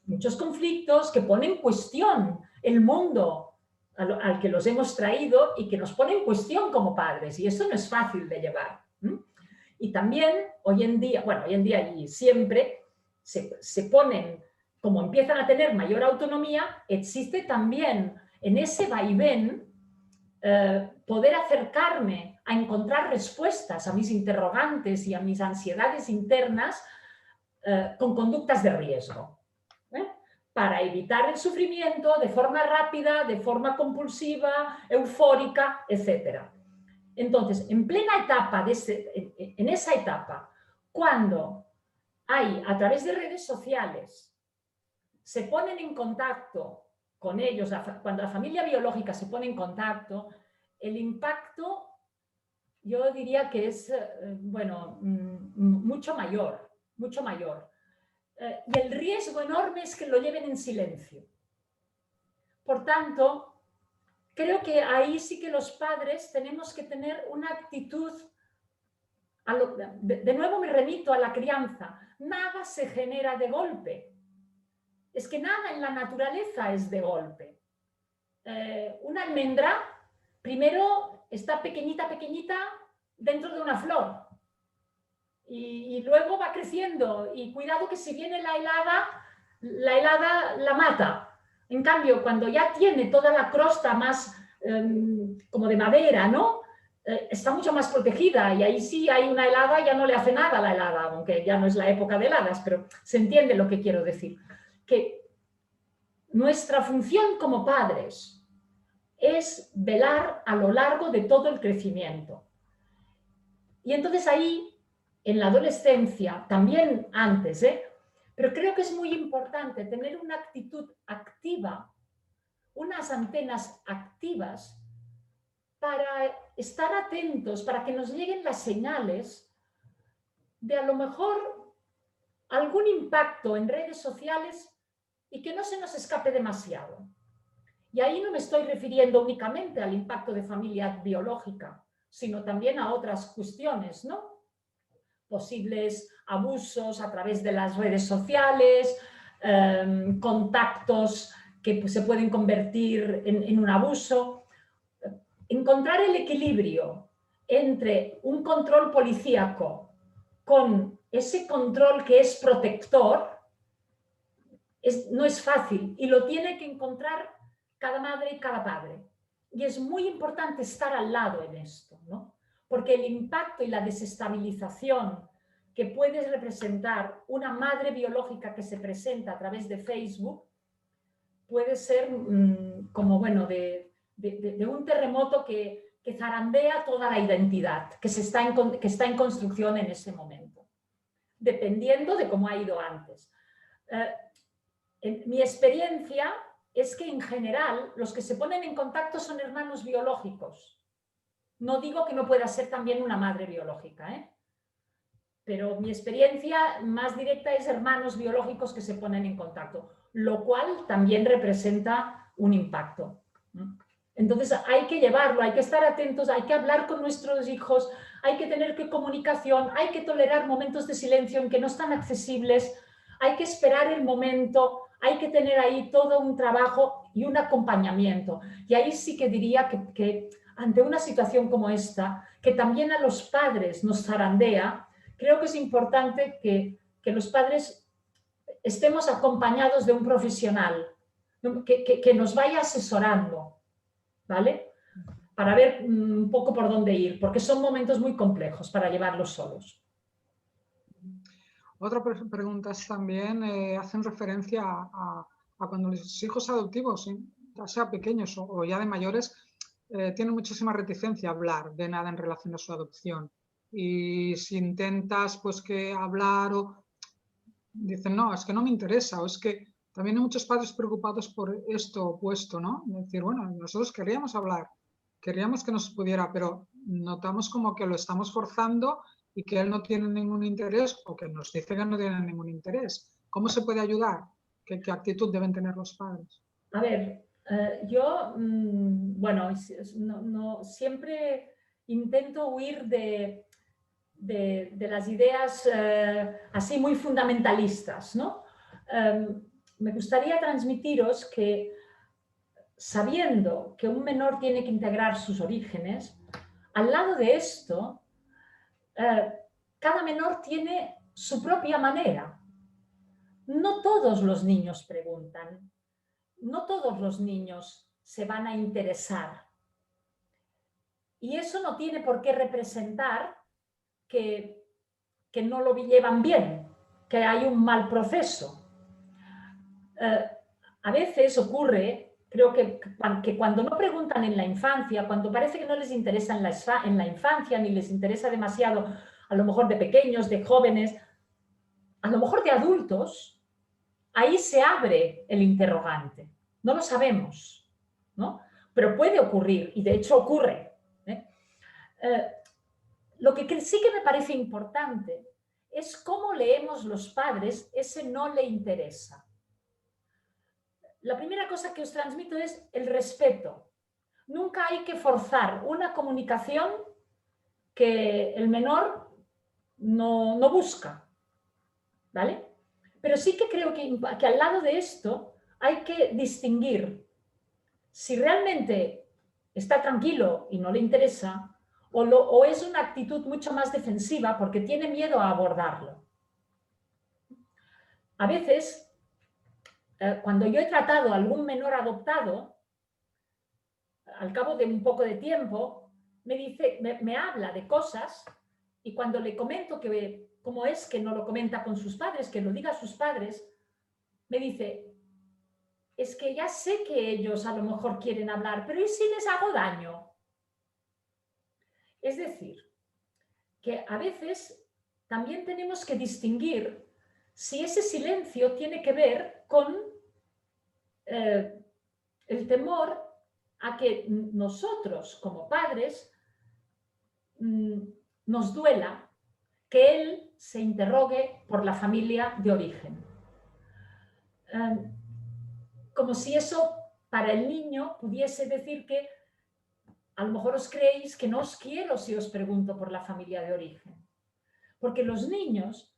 muchos conflictos que ponen en cuestión el mundo al que los hemos traído y que nos pone en cuestión como padres, y eso no es fácil de llevar. Y también hoy en día, bueno, hoy en día y siempre se ponen, como empiezan a tener mayor autonomía, existe también en ese vaivén poder acercarme a encontrar respuestas a mis interrogantes y a mis ansiedades internas con conductas de riesgo, para evitar el sufrimiento de forma rápida, de forma compulsiva, eufórica, etc. Entonces, en plena etapa, en esa etapa, cuando hay, a través de redes sociales, se ponen en contacto con ellos, cuando la familia biológica se pone en contacto, el impacto yo diría que es, bueno, mucho mayor, mucho mayor. Y el riesgo enorme es que lo lleven en silencio. Por tanto, creo que ahí sí que los padres tenemos que tener una actitud, de nuevo me remito a la crianza, nada se genera de golpe. Es que nada en la naturaleza es de golpe. Una almendra primero está pequeñita, pequeñita dentro de una flor. Y luego va creciendo. Y cuidado que si viene la helada la mata. En cambio, cuando ya tiene toda la crosta más como de madera, ¿no? Está mucho más protegida y ahí sí hay una helada, ya no le hace nada a la helada, aunque ya no es la época de heladas, pero se entiende lo que quiero decir. Que nuestra función como padres es velar a lo largo de todo el crecimiento. Y entonces ahí, en la adolescencia, también antes, pero creo que es muy importante tener una actitud activa, unas antenas activas para estar atentos, para que nos lleguen las señales de a lo mejor algún impacto en redes sociales y que no se nos escape demasiado. Y ahí no me estoy refiriendo únicamente al impacto de familia biológica, sino también a otras cuestiones, ¿no? Posibles abusos a través de las redes sociales, contactos que se pueden convertir en un abuso. Encontrar el equilibrio entre un control policíaco con ese control que es protector no es fácil y lo tiene que encontrar cada madre y cada padre. Y es muy importante estar al lado en esto, ¿no? Porque el impacto y la desestabilización que puede representar una madre biológica que se presenta a través de Facebook puede ser como, bueno, de un terremoto que zarandea toda la identidad que está en construcción en ese momento, dependiendo de cómo ha ido antes. Mi experiencia es que en general los que se ponen en contacto son hermanos biológicos. No digo que no pueda ser también una madre biológica, pero mi experiencia más directa es hermanos biológicos que se ponen en contacto, lo cual también representa un impacto. Entonces hay que llevarlo, hay que estar atentos, hay que hablar con nuestros hijos, hay que tener comunicación, hay que tolerar momentos de silencio en que no están accesibles, hay que esperar el momento, hay que tener ahí todo un trabajo y un acompañamiento. Y ahí sí que diría que ante una situación como esta, que también a los padres nos zarandea, creo que es importante que los padres estemos acompañados de un profesional que nos vaya asesorando, ¿vale? Para ver un poco por dónde ir, porque son momentos muy complejos para llevarlos solos. Otras preguntas también hacen referencia a cuando los hijos adoptivos, ya sea pequeños o ya de mayores, tienen muchísima reticencia a hablar de nada en relación a su adopción. Y si intentas pues que hablar o dicen, no, es que no me interesa, o es que también hay muchos padres preocupados por esto opuesto, ¿no? Es decir, bueno, nosotros queríamos hablar, queríamos que nos pudiera, pero notamos como que lo estamos forzando y que él no tiene ningún interés o que nos dice que no tiene ningún interés. ¿Cómo se puede ayudar? ¿Qué actitud deben tener los padres? A ver, yo, bueno, siempre intento huir de las ideas así muy fundamentalistas, ¿no? Me gustaría transmitiros que sabiendo que un menor tiene que integrar sus orígenes, al lado de esto, cada menor tiene su propia manera. No todos los niños preguntan, no todos los niños se van a interesar. Y eso no tiene por qué representar que no lo llevan bien, que hay un mal proceso. A veces ocurre, creo que cuando no preguntan en la infancia, cuando parece que no les interesa en la infancia, ni les interesa demasiado, a lo mejor de pequeños, de jóvenes, a lo mejor de adultos, ahí se abre el interrogante. No lo sabemos, ¿no? Pero puede ocurrir, y de hecho ocurre. Lo que sí que me parece importante es cómo leemos los padres ese no le interesa. La primera cosa que os transmito es el respeto. Nunca hay que forzar una comunicación que el menor no busca, ¿vale? Pero sí que creo que al lado de esto hay que distinguir si realmente está tranquilo y no le interesa o es una actitud mucho más defensiva porque tiene miedo a abordarlo. A veces, cuando yo he tratado a algún menor adoptado, al cabo de un poco de tiempo, me habla de cosas y cuando le comento cómo es que no lo comenta con sus padres, que lo diga a sus padres, me dice, es que ya sé que ellos a lo mejor quieren hablar, pero ¿y si les hago daño? Es decir, que a veces también tenemos que distinguir si ese silencio tiene que ver con el temor a que nosotros como padres nos duela que él se interrogue por la familia de origen. Como si eso para el niño pudiese decir que a lo mejor os creéis que no os quiero si os pregunto por la familia de origen. Porque los niños,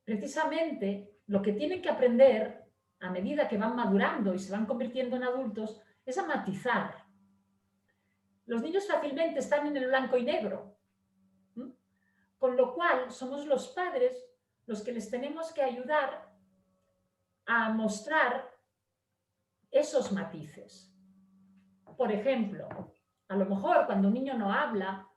precisamente, lo que tienen que aprender a medida que van madurando y se van convirtiendo en adultos es a matizar. Los niños fácilmente están en el blanco y negro. Con lo cual, somos los padres los que les tenemos que ayudar a mostrar esos matices. Por ejemplo, a lo mejor cuando un niño no habla,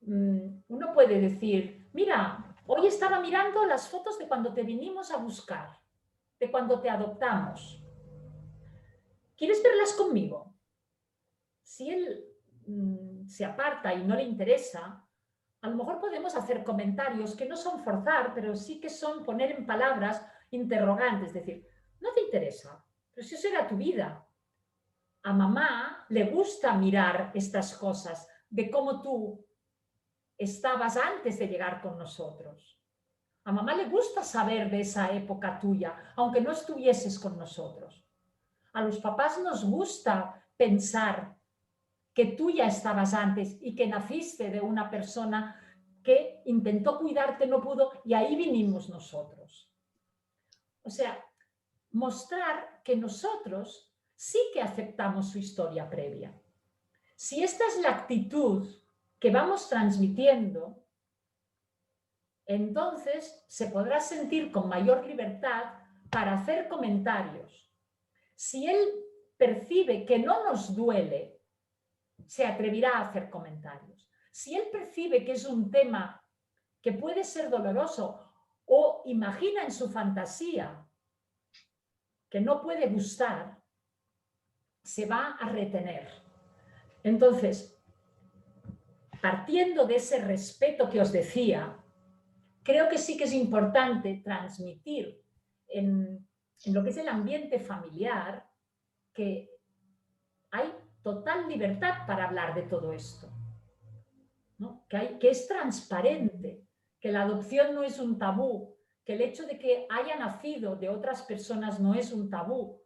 uno puede decir, mira, hoy estaba mirando las fotos de cuando te vinimos a buscar, de cuando te adoptamos. ¿Quieres verlas conmigo? Si él se aparta y no le interesa, a lo mejor podemos hacer comentarios que no son forzar, pero sí que son poner en palabras interrogantes, es decir, no te interesa, pero si eso era tu vida. A mamá le gusta mirar estas cosas de cómo tú estabas antes de llegar con nosotros. A mamá le gusta saber de esa época tuya, aunque no estuvieses con nosotros. A los papás nos gusta pensar que tú ya estabas antes y que naciste de una persona que intentó cuidarte, no pudo, y ahí vinimos nosotros. O sea, mostrar que nosotros sí que aceptamos su historia previa. Si esta es la actitud que vamos transmitiendo, entonces se podrá sentir con mayor libertad para hacer comentarios. Si él percibe que no nos duele, se atreverá a hacer comentarios. Si él percibe que es un tema que puede ser doloroso o imagina en su fantasía que no puede gustar, se va a retener. Entonces, partiendo de ese respeto que os decía, creo que sí que es importante transmitir en lo que es el ambiente familiar que hay total libertad para hablar de todo esto, ¿no? Que es transparente, que la adopción no es un tabú, que el hecho de que haya nacido de otras personas no es un tabú,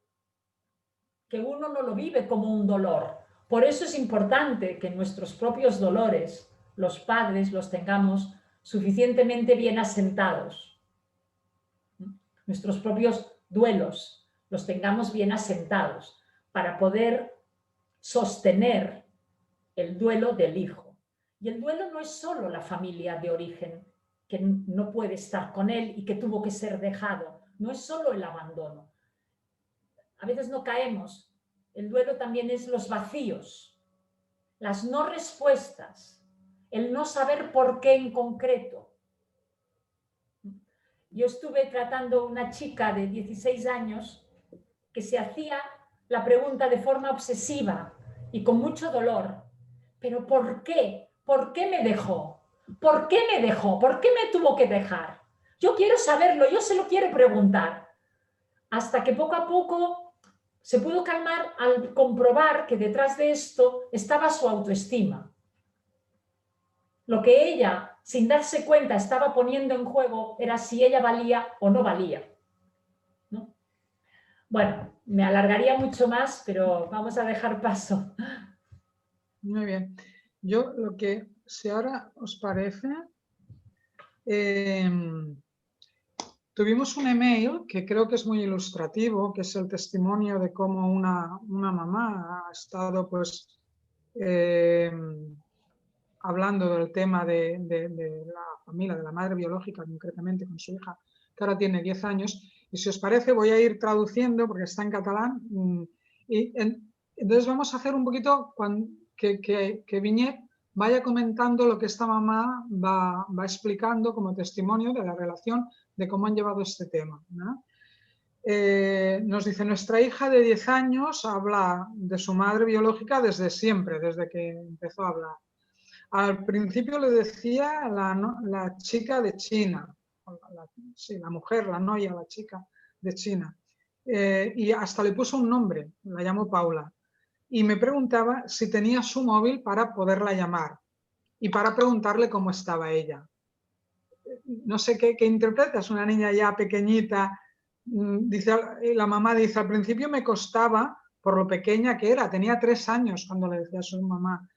que uno no lo vive como un dolor. Por eso es importante que nuestros propios dolores, los padres, los tengamos suficientemente bien asentados. Nuestros propios duelos los tengamos bien asentados para poder sostener el duelo del hijo. Y el duelo no es solo la familia de origen, que no puede estar con él y que tuvo que ser dejado. No es solo el abandono. A veces no caemos. El duelo también es los vacíos, las no respuestas, el no saber por qué en concreto. Yo estuve tratando una chica de 16 años que se hacía la pregunta de forma obsesiva y con mucho dolor. ¿Pero por qué? ¿Por qué me dejó? ¿Por qué me dejó? ¿Por qué me tuvo que dejar? Yo quiero saberlo, yo se lo quiero preguntar. Hasta que poco a poco se pudo calmar al comprobar que detrás de esto estaba su autoestima. Lo que ella, sin darse cuenta, estaba poniendo en juego era si ella valía o no valía, ¿no? Bueno, me alargaría mucho más, pero vamos a dejar paso. Muy bien. Yo lo que, si ahora os parece, tuvimos un email que creo que es muy ilustrativo, que es el testimonio de cómo una mamá ha estado pues hablando del tema de la familia, de la madre biológica concretamente con su hija, que ahora tiene 10 años. Y si os parece voy a ir traduciendo porque está en catalán. Entonces vamos a hacer un poquito que Viñet vaya comentando lo que esta mamá va explicando como testimonio de la relación de cómo han llevado este tema, ¿no? Nos dice, nuestra hija de 10 años habla de su madre biológica desde siempre, desde que empezó a hablar. Al principio le decía la chica de China, la mujer, la noia, la chica de China, y hasta le puso un nombre, la llamó Paula, y me preguntaba si tenía su móvil para poderla llamar y para preguntarle cómo estaba ella. No sé qué interpretas, una niña ya pequeñita, dice, la mamá dice, al principio me costaba por lo pequeña que era, tenía 3 años cuando le decía a su mamá,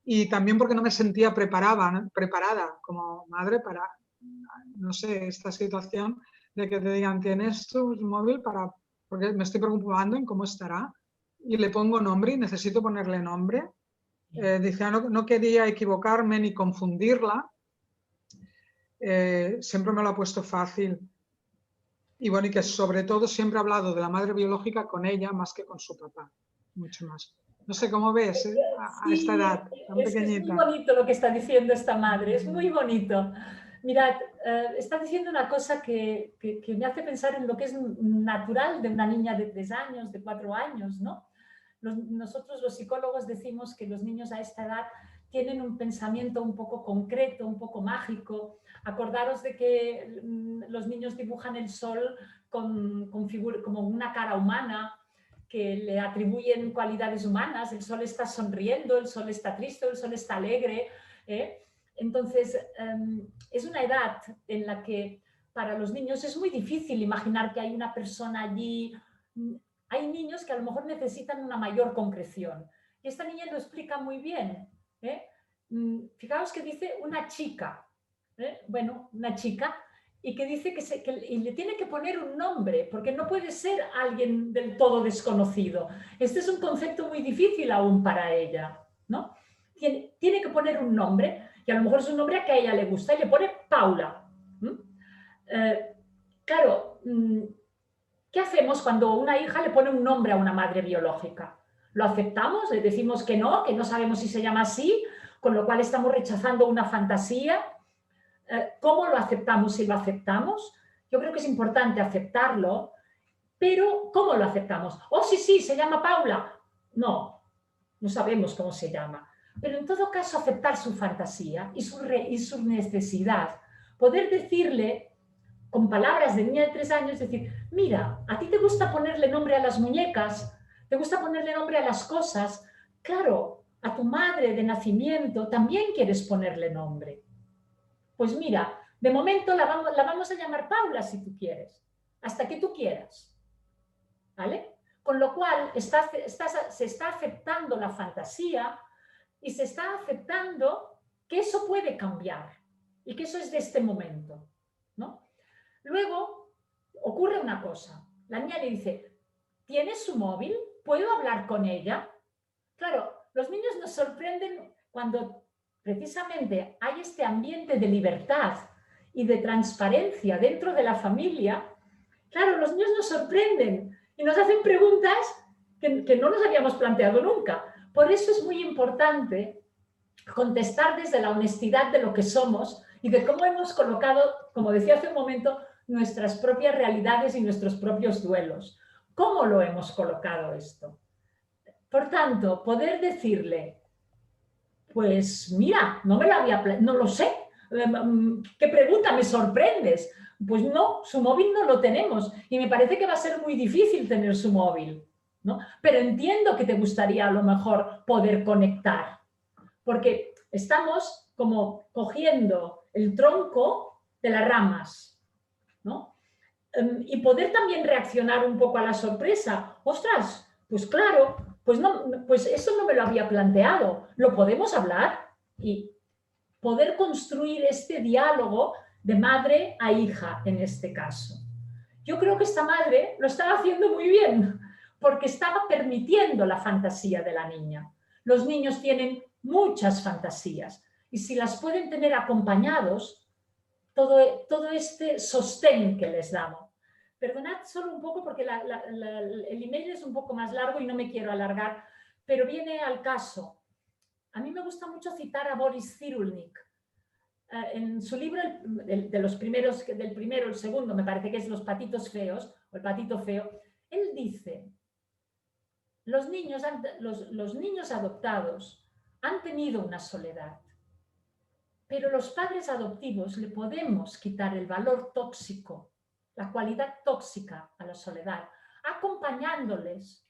y también porque no me sentía preparada como madre para, no sé, esta situación de que te digan, ¿tienes tu móvil para...? Porque me estoy preocupando en cómo estará y le pongo nombre y necesito ponerle nombre. Dice, no quería equivocarme ni confundirla. Siempre me lo ha puesto fácil. Y bueno, y que sobre todo siempre ha hablado de la madre biológica con ella más que con su papá, mucho más. No sé cómo ves a esta edad tan es pequeñita. Es muy bonito lo que está diciendo esta madre, es muy bonito. Mirad, está diciendo una cosa que me hace pensar en lo que es natural de una niña de 3 años, de 4 años, ¿no? Nosotros los psicólogos decimos que los niños a esta edad tienen un pensamiento un poco concreto, un poco mágico. Acordaros de que los niños dibujan el sol como una cara humana, que le atribuyen cualidades humanas. El sol está sonriendo, el sol está triste, el sol está alegre. Entonces, es una edad en la que para los niños es muy difícil imaginar que hay una persona allí. Hay niños que a lo mejor necesitan una mayor concreción. Y esta niña lo explica muy bien. Fijaos que dice una chica. Bueno, una chica, y que dice y le tiene que poner un nombre, porque no puede ser alguien del todo desconocido. Este es un concepto muy difícil aún para ella, ¿no? Tiene que poner un nombre, y a lo mejor es un nombre que a ella le gusta, y le pone Paula. Claro, ¿qué hacemos cuando una hija le pone un nombre a una madre biológica? ¿Lo aceptamos? ¿Le decimos que no sabemos si se llama así, con lo cual estamos rechazando una fantasía? ¿Cómo lo aceptamos si lo aceptamos? Yo creo que es importante aceptarlo, pero ¿cómo lo aceptamos? Oh, sí, se llama Paula. No sabemos cómo se llama. Pero en todo caso, aceptar su fantasía y su necesidad. Poder decirle, con palabras de niña de 3 años, decir, mira, a ti te gusta ponerle nombre a las muñecas, te gusta ponerle nombre a las cosas. Claro, a tu madre de nacimiento también quieres ponerle nombre. Pues mira, de momento la vamos a llamar Paula si tú quieres, hasta que tú quieras, ¿vale? Con lo cual se está aceptando la fantasía y se está aceptando que eso puede cambiar y que eso es de este momento, ¿no? Luego ocurre una cosa, la niña le dice, ¿tienes su móvil? ¿Puedo hablar con ella? Claro, los niños nos sorprenden cuando precisamente hay este ambiente de libertad y de transparencia dentro de la familia, claro, los niños nos sorprenden y nos hacen preguntas que no nos habíamos planteado nunca. Por eso es muy importante contestar desde la honestidad de lo que somos y de cómo hemos colocado, como decía hace un momento, nuestras propias realidades y nuestros propios duelos. ¿Cómo lo hemos colocado esto? Por tanto, poder decirle, pues mira, no lo sé, ¿qué pregunta? Me sorprendes. Pues no, su móvil no lo tenemos y me parece que va a ser muy difícil tener su móvil, ¿no? Pero entiendo que te gustaría a lo mejor poder conectar, porque estamos como cogiendo el tronco de las ramas, ¿no? Y poder también reaccionar un poco a la sorpresa. Ostras, pues claro, pues, no, pues eso no me lo había planteado. ¿Lo podemos hablar? Y poder construir este diálogo de madre a hija en este caso. Yo creo que esta madre lo estaba haciendo muy bien, porque estaba permitiendo la fantasía de la niña. Los niños tienen muchas fantasías y si las pueden tener acompañados, todo este sostén que les damos. Perdonad solo un poco porque el email es un poco más largo y no me quiero alargar, pero viene al caso. A mí me gusta mucho citar a Boris Cyrulnik. En su libro, de los primeros, del primero, el segundo, me parece que es Los patitos feos, o El patito feo, él dice, los niños adoptados han tenido una soledad, pero los padres adoptivos le podemos quitar el valor tóxico, la cualidad tóxica a la soledad, acompañándoles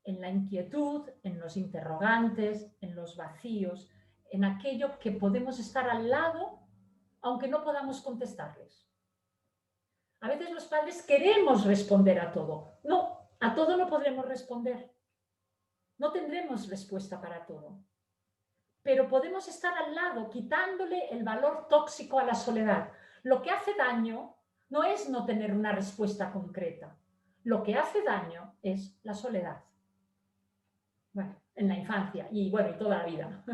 en la inquietud, en los interrogantes, en los vacíos, en aquello que podemos estar al lado, aunque no podamos contestarles. A veces los padres queremos responder a todo. No, a todo no podremos responder. No tendremos respuesta para todo. Pero podemos estar al lado, quitándole el valor tóxico a la soledad. Lo que hace daño no es no tener una respuesta concreta. Lo que hace daño es la soledad. Bueno, en la infancia y bueno, y toda la vida.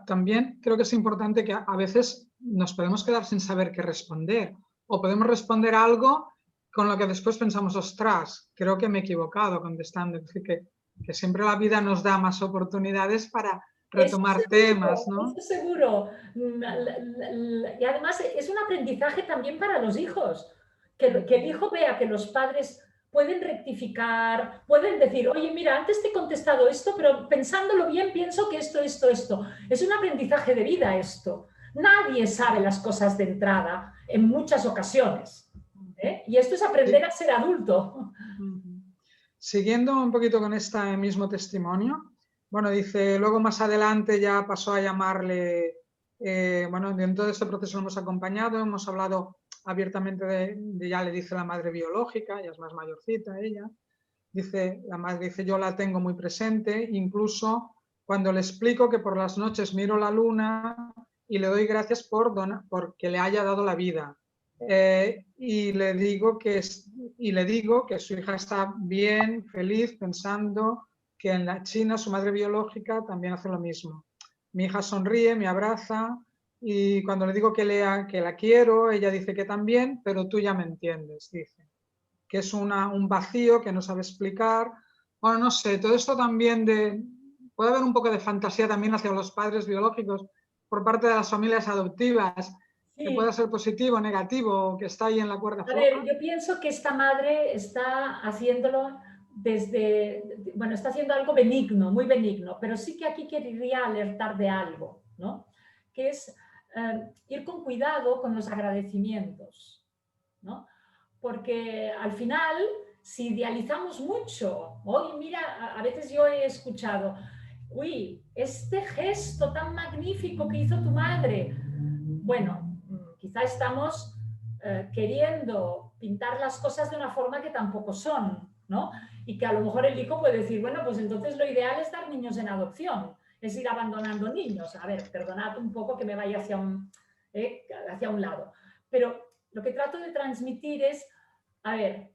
También creo que es importante que a veces nos podemos quedar sin saber qué responder o podemos responder algo con lo que después pensamos, ostras, creo que me he equivocado contestando. Es decir, que siempre la vida nos da más oportunidades para retomar temas, ¿no? Eso seguro. Y además es un aprendizaje también para los hijos. Que el hijo vea que los padres pueden rectificar, pueden decir, oye, mira, antes te he contestado esto, pero pensándolo bien pienso que esto. Es un aprendizaje de vida esto. Nadie sabe las cosas de entrada en muchas ocasiones. Y esto es aprender a ser adulto. Siguiendo un poquito con este mismo testimonio, bueno, dice, luego más adelante ya pasó a llamarle, bueno, en todo este proceso lo hemos acompañado, hemos hablado abiertamente ya le dice la madre biológica, ya es más mayorcita ella, dice, la madre dice, yo la tengo muy presente, incluso cuando le explico que por las noches miro la luna y le doy gracias porque le haya dado la vida. Y le digo que su hija está bien, feliz, pensando que en la China su madre biológica también hace lo mismo. Mi hija sonríe, me abraza y cuando le digo que la quiero, ella dice que también, pero tú ya me entiendes, dice. Que es un vacío que no sabe explicar. Bueno, no sé, todo esto también puede haber un poco de fantasía también hacia los padres biológicos por parte de las familias adoptivas, Sí. que pueda ser positivo o negativo, que está ahí en la cuerda floja. A ver, yo pienso que esta madre está haciéndolo bueno, está haciendo algo benigno, muy benigno, pero sí que aquí querría alertar de algo, ¿no? Que es ir con cuidado con los agradecimientos, ¿no? Porque al final, si idealizamos mucho, oye, mira, a veces yo he escuchado, uy, este gesto tan magnífico que hizo tu madre, bueno, quizá estamos queriendo pintar las cosas de una forma que tampoco son, ¿no? Y que a lo mejor el hijo puede decir, bueno, pues entonces lo ideal es dar niños en adopción, es ir abandonando niños. A ver, perdonad un poco que me vaya hacia un lado. Pero lo que trato de transmitir es, a ver,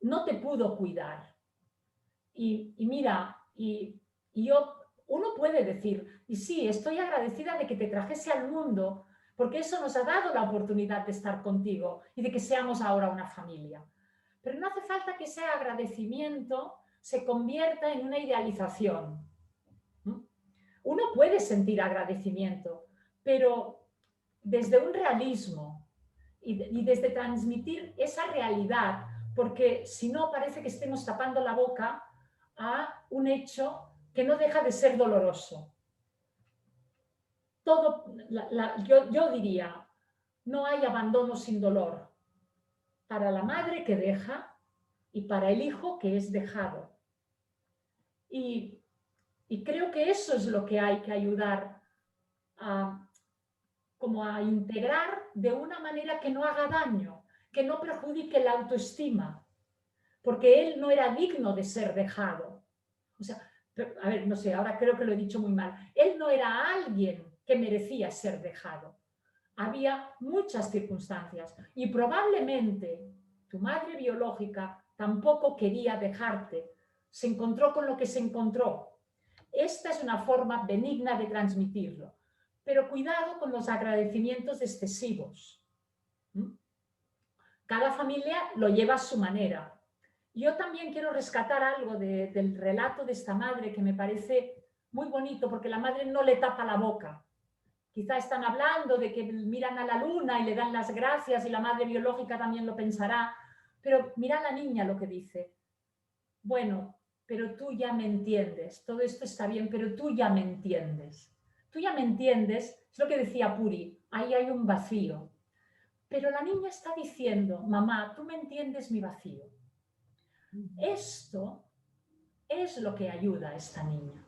no te pudo cuidar. Y mira, Uno puede decir, y sí, estoy agradecida de que te trajese al mundo, porque eso nos ha dado la oportunidad de estar contigo y de que seamos ahora una familia. Pero no hace falta que ese agradecimiento se convierta en una idealización. Uno puede sentir agradecimiento, pero desde un realismo y desde transmitir esa realidad, porque si no parece que estemos tapando la boca a un hecho que no deja de ser doloroso. Yo diría, no hay abandono sin dolor para la madre que deja y para el hijo que es dejado. Y creo que eso es lo que hay que ayudar como a integrar de una manera que no haga daño, que no perjudique la autoestima, porque él no era digno de ser dejado. O sea, a ver, no sé, ahora creo que lo he dicho muy mal. Él no era alguien que merecía ser dejado. Había muchas circunstancias y probablemente tu madre biológica tampoco quería dejarte. Se encontró con lo que se encontró. Esta es una forma benigna de transmitirlo, pero cuidado con los agradecimientos excesivos. Cada familia lo lleva a su manera. Yo también quiero rescatar algo del relato de esta madre que me parece muy bonito, porque la madre no le tapa la boca. Quizá están hablando de que miran a la luna y le dan las gracias y la madre biológica también lo pensará, pero mira a la niña lo que dice. Bueno, pero tú ya me entiendes, todo esto está bien, pero tú ya me entiendes. Tú ya me entiendes, es lo que decía Puri, ahí hay un vacío. Pero la niña está diciendo, mamá, tú me entiendes mi vacío. Esto es lo que ayuda a esta niña.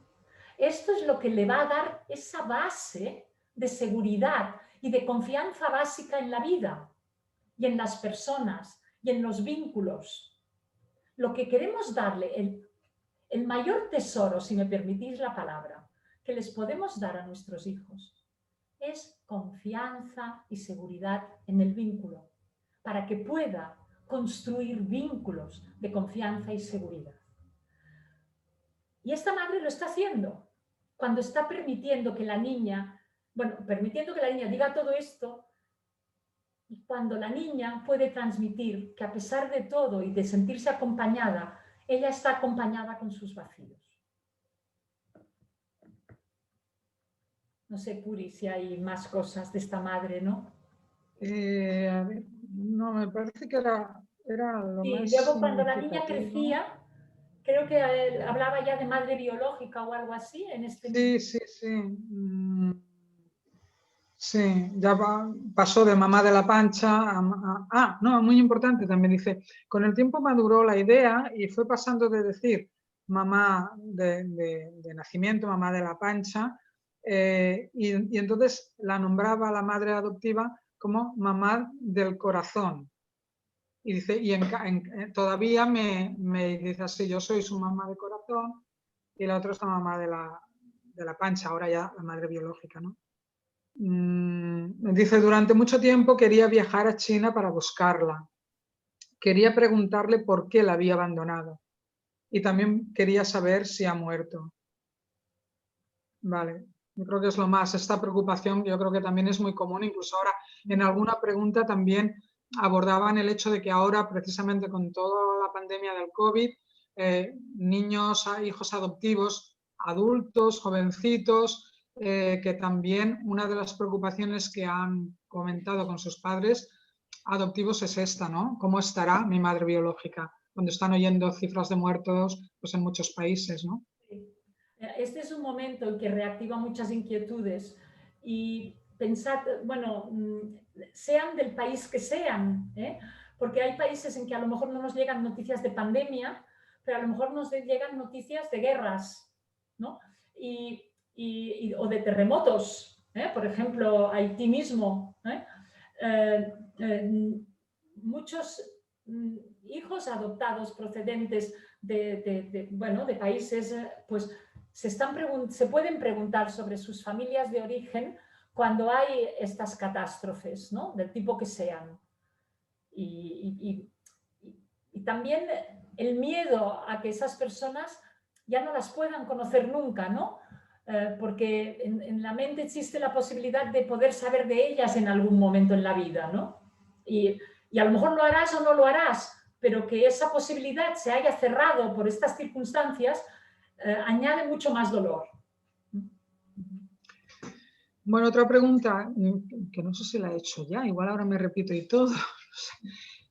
Esto es lo que le va a dar esa base de seguridad y de confianza básica en la vida y en las personas y en los vínculos. Lo que queremos darle, el mayor tesoro, si me permitís la palabra, que les podemos dar a nuestros hijos es confianza y seguridad en el vínculo, para que pueda construir vínculos de confianza y seguridad. Y esta madre lo está haciendo cuando está permitiendo que la niña, diga todo esto, y cuando la niña puede transmitir que a pesar de todo y de sentirse acompañada, ella está acompañada con sus vacíos. No sé, Puri, si hay más cosas de esta madre, ¿no? A ver, no, me parece que era lo Sí, más luego cuando la niña significativo. crecía, creo que hablaba ya de madre biológica o algo así en este mismo. Sí. Sí, ya pasó de mamá de la pancha a... no, muy importante también, dice, con el tiempo maduró la idea y fue pasando de decir mamá de nacimiento, mamá de la pancha, y entonces la nombraba la madre adoptiva como mamá del corazón. Y dice, todavía me dice así, yo soy su mamá de corazón y la otra es la mamá de la pancha, ahora ya la madre biológica, ¿no? Dice, durante mucho tiempo quería viajar a China para buscarla. Quería preguntarle por qué la había abandonado. Y también quería saber si ha muerto. Vale, yo creo que es lo más. Esta preocupación yo creo que también es muy común. Incluso ahora en alguna pregunta también abordaban el hecho de que ahora, precisamente con toda la pandemia del COVID, niños, hijos adoptivos, adultos, jovencitos, que también una de las preocupaciones que han comentado con sus padres adoptivos es esta, ¿no? ¿Cómo estará mi madre biológica? Cuando están oyendo cifras de muertos pues en muchos países, ¿no? Este es un momento en que reactiva muchas inquietudes y pensad, bueno, sean del país que sean, ¿eh? Porque hay países en que a lo mejor no nos llegan noticias de pandemia, pero a lo mejor nos llegan noticias de guerras, ¿no? O de terremotos, ¿eh? Por ejemplo, Haití mismo, ¿eh? Muchos hijos adoptados procedentes de países, pues se pueden preguntar sobre sus familias de origen cuando hay estas catástrofes, ¿no? Del tipo que sean. Y también el miedo a que esas personas ya no las puedan conocer nunca, ¿no? Porque en la mente existe la posibilidad de poder saber de ellas en algún momento en la vida, ¿no? Y a lo mejor lo harás o no lo harás, pero que esa posibilidad se haya cerrado por estas circunstancias añade mucho más dolor. Bueno, otra pregunta, que no sé si la he hecho ya, igual ahora me repito y todo.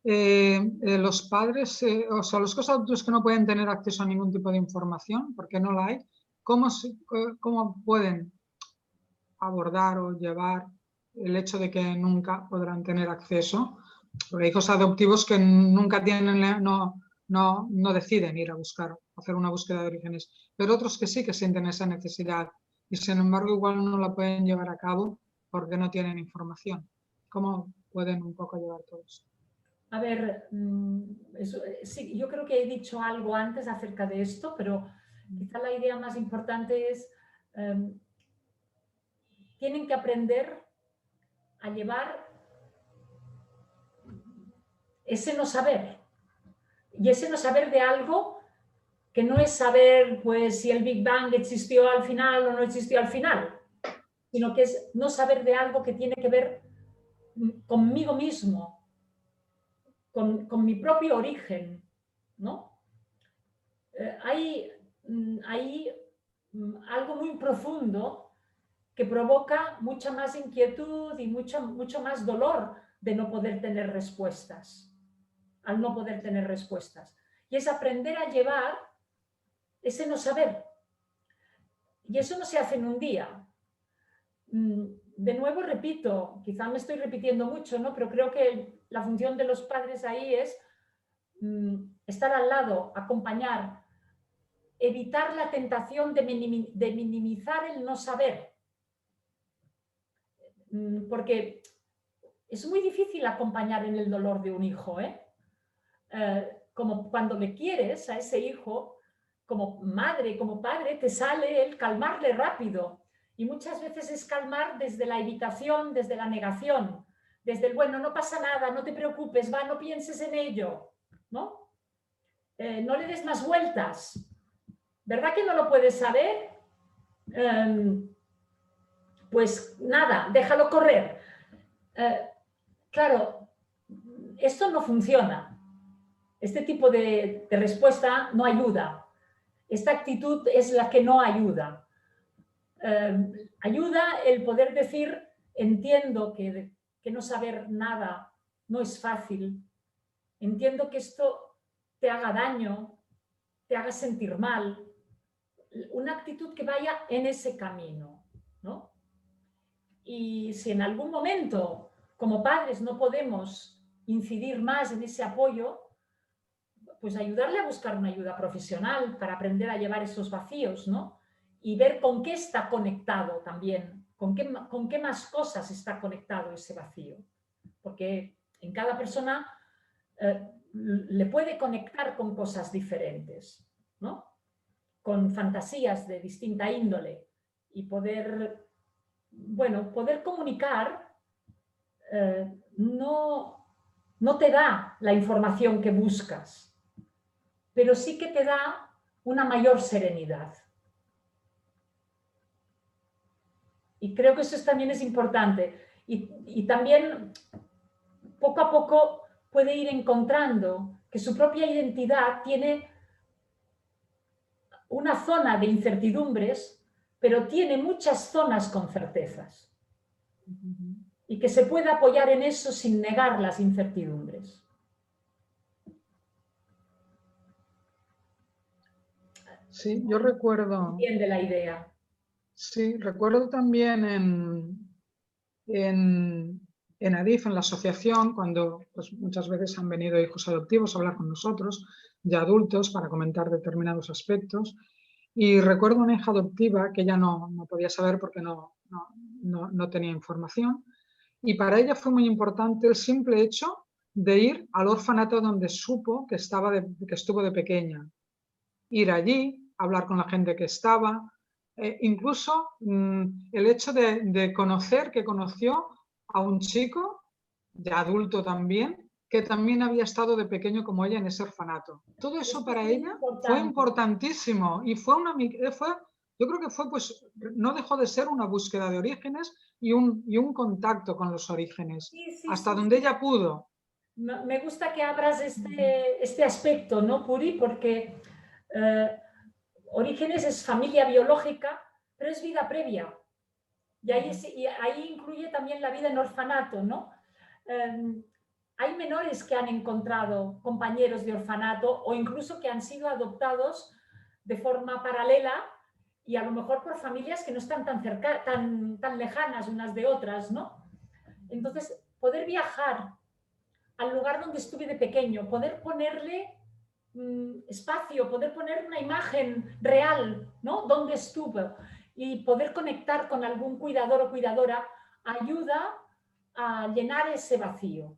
Los padres, o sea, los hijos adultos que no pueden tener acceso a ningún tipo de información, porque no la hay, ¿cómo pueden abordar o llevar el hecho de que nunca podrán tener acceso? Porque hay hijos adoptivos que nunca tienen, no deciden ir a buscar, hacer una búsqueda de orígenes, pero otros que sí que sienten esa necesidad y sin embargo igual no la pueden llevar a cabo porque no tienen información. ¿Cómo pueden un poco llevar todo eso? A ver, sí, yo creo que he dicho algo antes acerca de esto, pero quizá la idea más importante es, tienen que aprender a llevar ese no saber. Y ese no saber de algo que no es saber pues, si el Big Bang existió al final o no existió al final, sino que es no saber de algo que tiene que ver conmigo mismo, con mi propio origen, ¿no? Hay algo muy profundo que provoca mucha más inquietud y mucho más dolor de no poder tener respuestas, al no poder tener respuestas. Y es aprender a llevar ese no saber. Y eso no se hace en un día. De nuevo repito, quizá me estoy repitiendo mucho, ¿no? Pero creo que la función de los padres ahí es estar al lado, acompañar, evitar la tentación de minimizar el no saber. Porque es muy difícil acompañar en el dolor de un hijo, ¿eh? Como cuando le quieres a ese hijo, como madre, como padre, te sale el calmarle rápido. Y muchas veces es calmar desde la evitación, desde la negación, desde el, bueno, no pasa nada, no te preocupes, va, no pienses en ello, ¿no? No le des más vueltas. ¿Verdad que no lo puedes saber? Pues nada, déjalo correr. Claro, esto no funciona. Este tipo de respuesta no ayuda. Esta actitud es la que no ayuda. Ayuda el poder decir, entiendo que no saber nada no es fácil. Entiendo que esto te haga daño, te haga sentir mal. Una actitud que vaya en ese camino, ¿no? Y si en algún momento, como padres, no podemos incidir más en ese apoyo, pues ayudarle a buscar una ayuda profesional para aprender a llevar esos vacíos, ¿no? Y ver con qué está conectado también, con qué más cosas está conectado ese vacío. Porque en cada persona le puede conectar con cosas diferentes, ¿no? Con fantasías de distinta índole y poder, bueno, poder comunicar no te da la información que buscas, pero sí que te da una mayor serenidad. Y creo que eso también es importante. Y también, poco a poco, puede ir encontrando que su propia identidad tiene una zona de incertidumbres, pero tiene muchas zonas con certezas. Y que se puede apoyar en eso sin negar las incertidumbres. Sí, yo recuerdo. Entiende la idea. Sí, recuerdo también en ADIF, en la asociación, cuando pues, muchas veces han venido hijos adoptivos a hablar con nosotros, ya adultos, para comentar determinados aspectos. Y recuerdo una hija adoptiva que ella no podía saber porque no tenía información. Y para ella fue muy importante el simple hecho de ir al orfanato donde supo que estuvo de pequeña. Ir allí, hablar con la gente que estaba, incluso el hecho de conocer que conoció a un chico, ya adulto también, que también había estado de pequeño como ella en ese orfanato. Todo eso Esto para es muy ella fue importante. importantísimo y fue yo creo que fue, pues, no dejó de ser una búsqueda de orígenes y un contacto con los orígenes, Sí, sí, hasta sí, donde sí. ella pudo. Me gusta que abras este aspecto, ¿no, Puri? Porque Orígenes es familia biológica, pero es vida previa. Y ahí incluye también la vida en orfanato, ¿no? Hay menores que han encontrado compañeros de orfanato o incluso que han sido adoptados de forma paralela y a lo mejor por familias que no están tan lejanas unas de otras, ¿no? Entonces, poder viajar al lugar donde estuve de pequeño, poder ponerle espacio, poder poner una imagen real, ¿no? Donde estuve y poder conectar con algún cuidador o cuidadora ayuda a llenar ese vacío.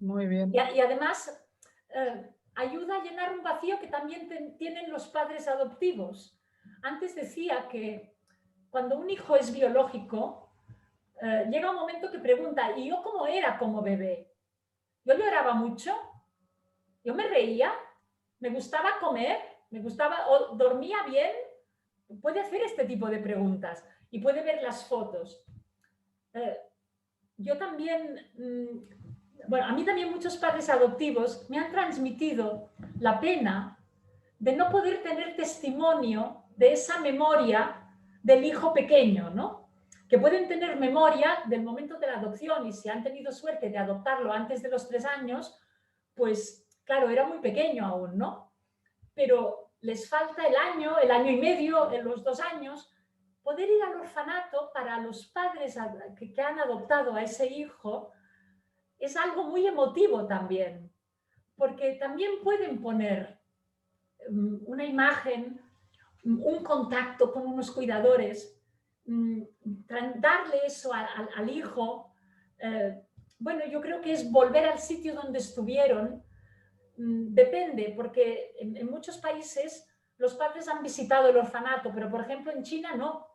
Muy bien. Y además ayuda a llenar un vacío que también tienen los padres adoptivos. Antes decía que cuando un hijo es biológico, llega un momento que pregunta, ¿y yo cómo era como bebé? Yo lloraba mucho, yo me reía, me gustaba comer, o dormía bien. Puede hacer este tipo de preguntas y puede ver las fotos. Yo también, bueno, a mí también muchos padres adoptivos me han transmitido la pena de no poder tener testimonio de esa memoria del hijo pequeño, ¿no? Que pueden tener memoria del momento de la adopción y si han tenido suerte de adoptarlo antes de los 3 años, pues claro, era muy pequeño aún, ¿no? Pero les falta el año y medio, los 2 años, poder ir al orfanato para los padres que han adoptado a ese hijo es algo muy emotivo también, porque también pueden poner una imagen, un contacto con unos cuidadores, darle eso al hijo. Bueno, yo creo que es volver al sitio donde estuvieron. Depende, porque en muchos países los padres han visitado el orfanato, pero por ejemplo en China no.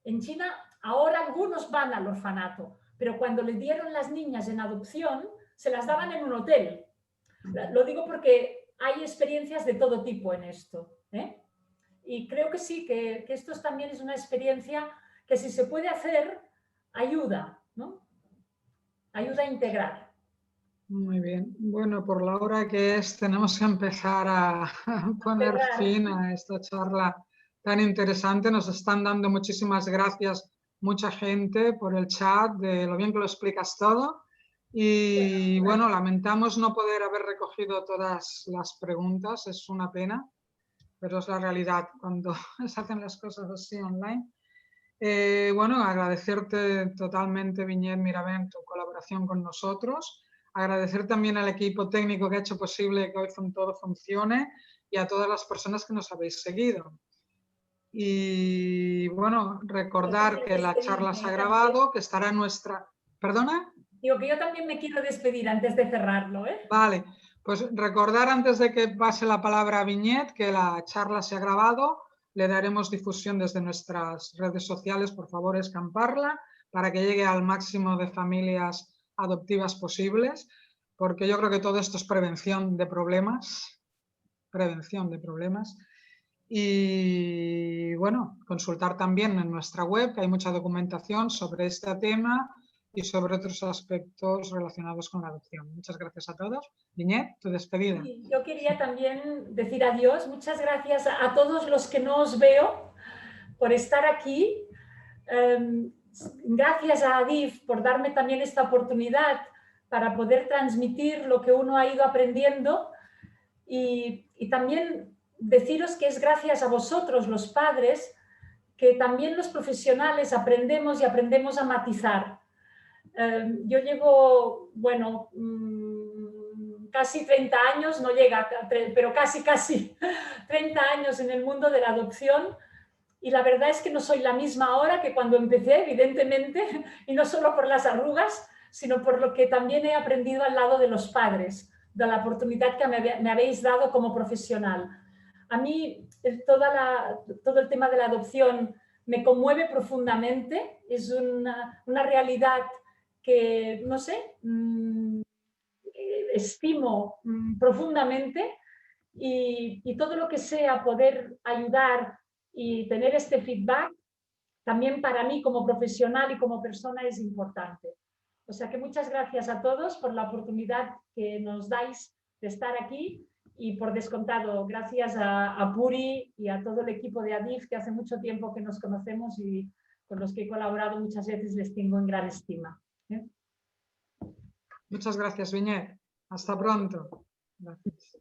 En China ahora algunos van al orfanato, pero cuando les dieron las niñas en adopción, se las daban en un hotel. Lo digo porque hay experiencias de todo tipo en esto, ¿eh? Y creo que sí, que esto también es una experiencia que si se puede hacer, ayuda, ¿no? Ayuda a integrar. Muy bien. Bueno, por la hora que es, tenemos que empezar a poner fin a esta charla tan interesante. Nos están dando muchísimas gracias mucha gente por el chat, de lo bien que lo explicas todo. Y bueno, lamentamos no poder haber recogido todas las preguntas, es una pena, pero es la realidad cuando se hacen las cosas así online. Bueno, agradecerte totalmente, Viñet Miravent, tu colaboración con nosotros. Agradecer también al equipo técnico que ha hecho posible que hoy todo funcione y a todas las personas que nos habéis seguido. Y bueno, recordar que la charla se ha grabado, que estará en nuestra... ¿Perdona? Digo que yo también me quiero despedir antes de cerrarlo, ¿eh? Vale, pues recordar antes de que pase la palabra a Viñet que la charla se ha grabado. Le daremos difusión desde nuestras redes sociales, por favor, escamparla para que llegue al máximo de familias adoptivas posibles, porque yo creo que todo esto es prevención de problemas. Y bueno, consultar también en nuestra web, que hay mucha documentación sobre este tema y sobre otros aspectos relacionados con la adopción. Muchas gracias a todos. Viñet, tu despedida. Sí, yo quería también decir adiós. Muchas gracias a todos los que no os veo por estar aquí. Gracias a Adif por darme también esta oportunidad para poder transmitir lo que uno ha ido aprendiendo y también deciros que es gracias a vosotros, los padres, que también los profesionales aprendemos y aprendemos a matizar. Yo llevo, bueno, casi 30 años, no llega, pero casi 30 años en el mundo de la adopción y la verdad es que no soy la misma ahora que cuando empecé, evidentemente, y no solo por las arrugas, sino por lo que también he aprendido al lado de los padres, de la oportunidad que me habéis dado como profesional. A mí todo el tema de la adopción me conmueve profundamente, es una realidad que, no sé, estimo profundamente y todo lo que sea poder ayudar y tener este feedback, también para mí como profesional y como persona es importante. O sea que muchas gracias a todos por la oportunidad que nos dais de estar aquí y por descontado, gracias a Puri y a todo el equipo de ADIF, que hace mucho tiempo que nos conocemos y con los que he colaborado muchas veces les tengo en gran estima. Muchas gracias, Viñet. Hasta pronto. Gracias.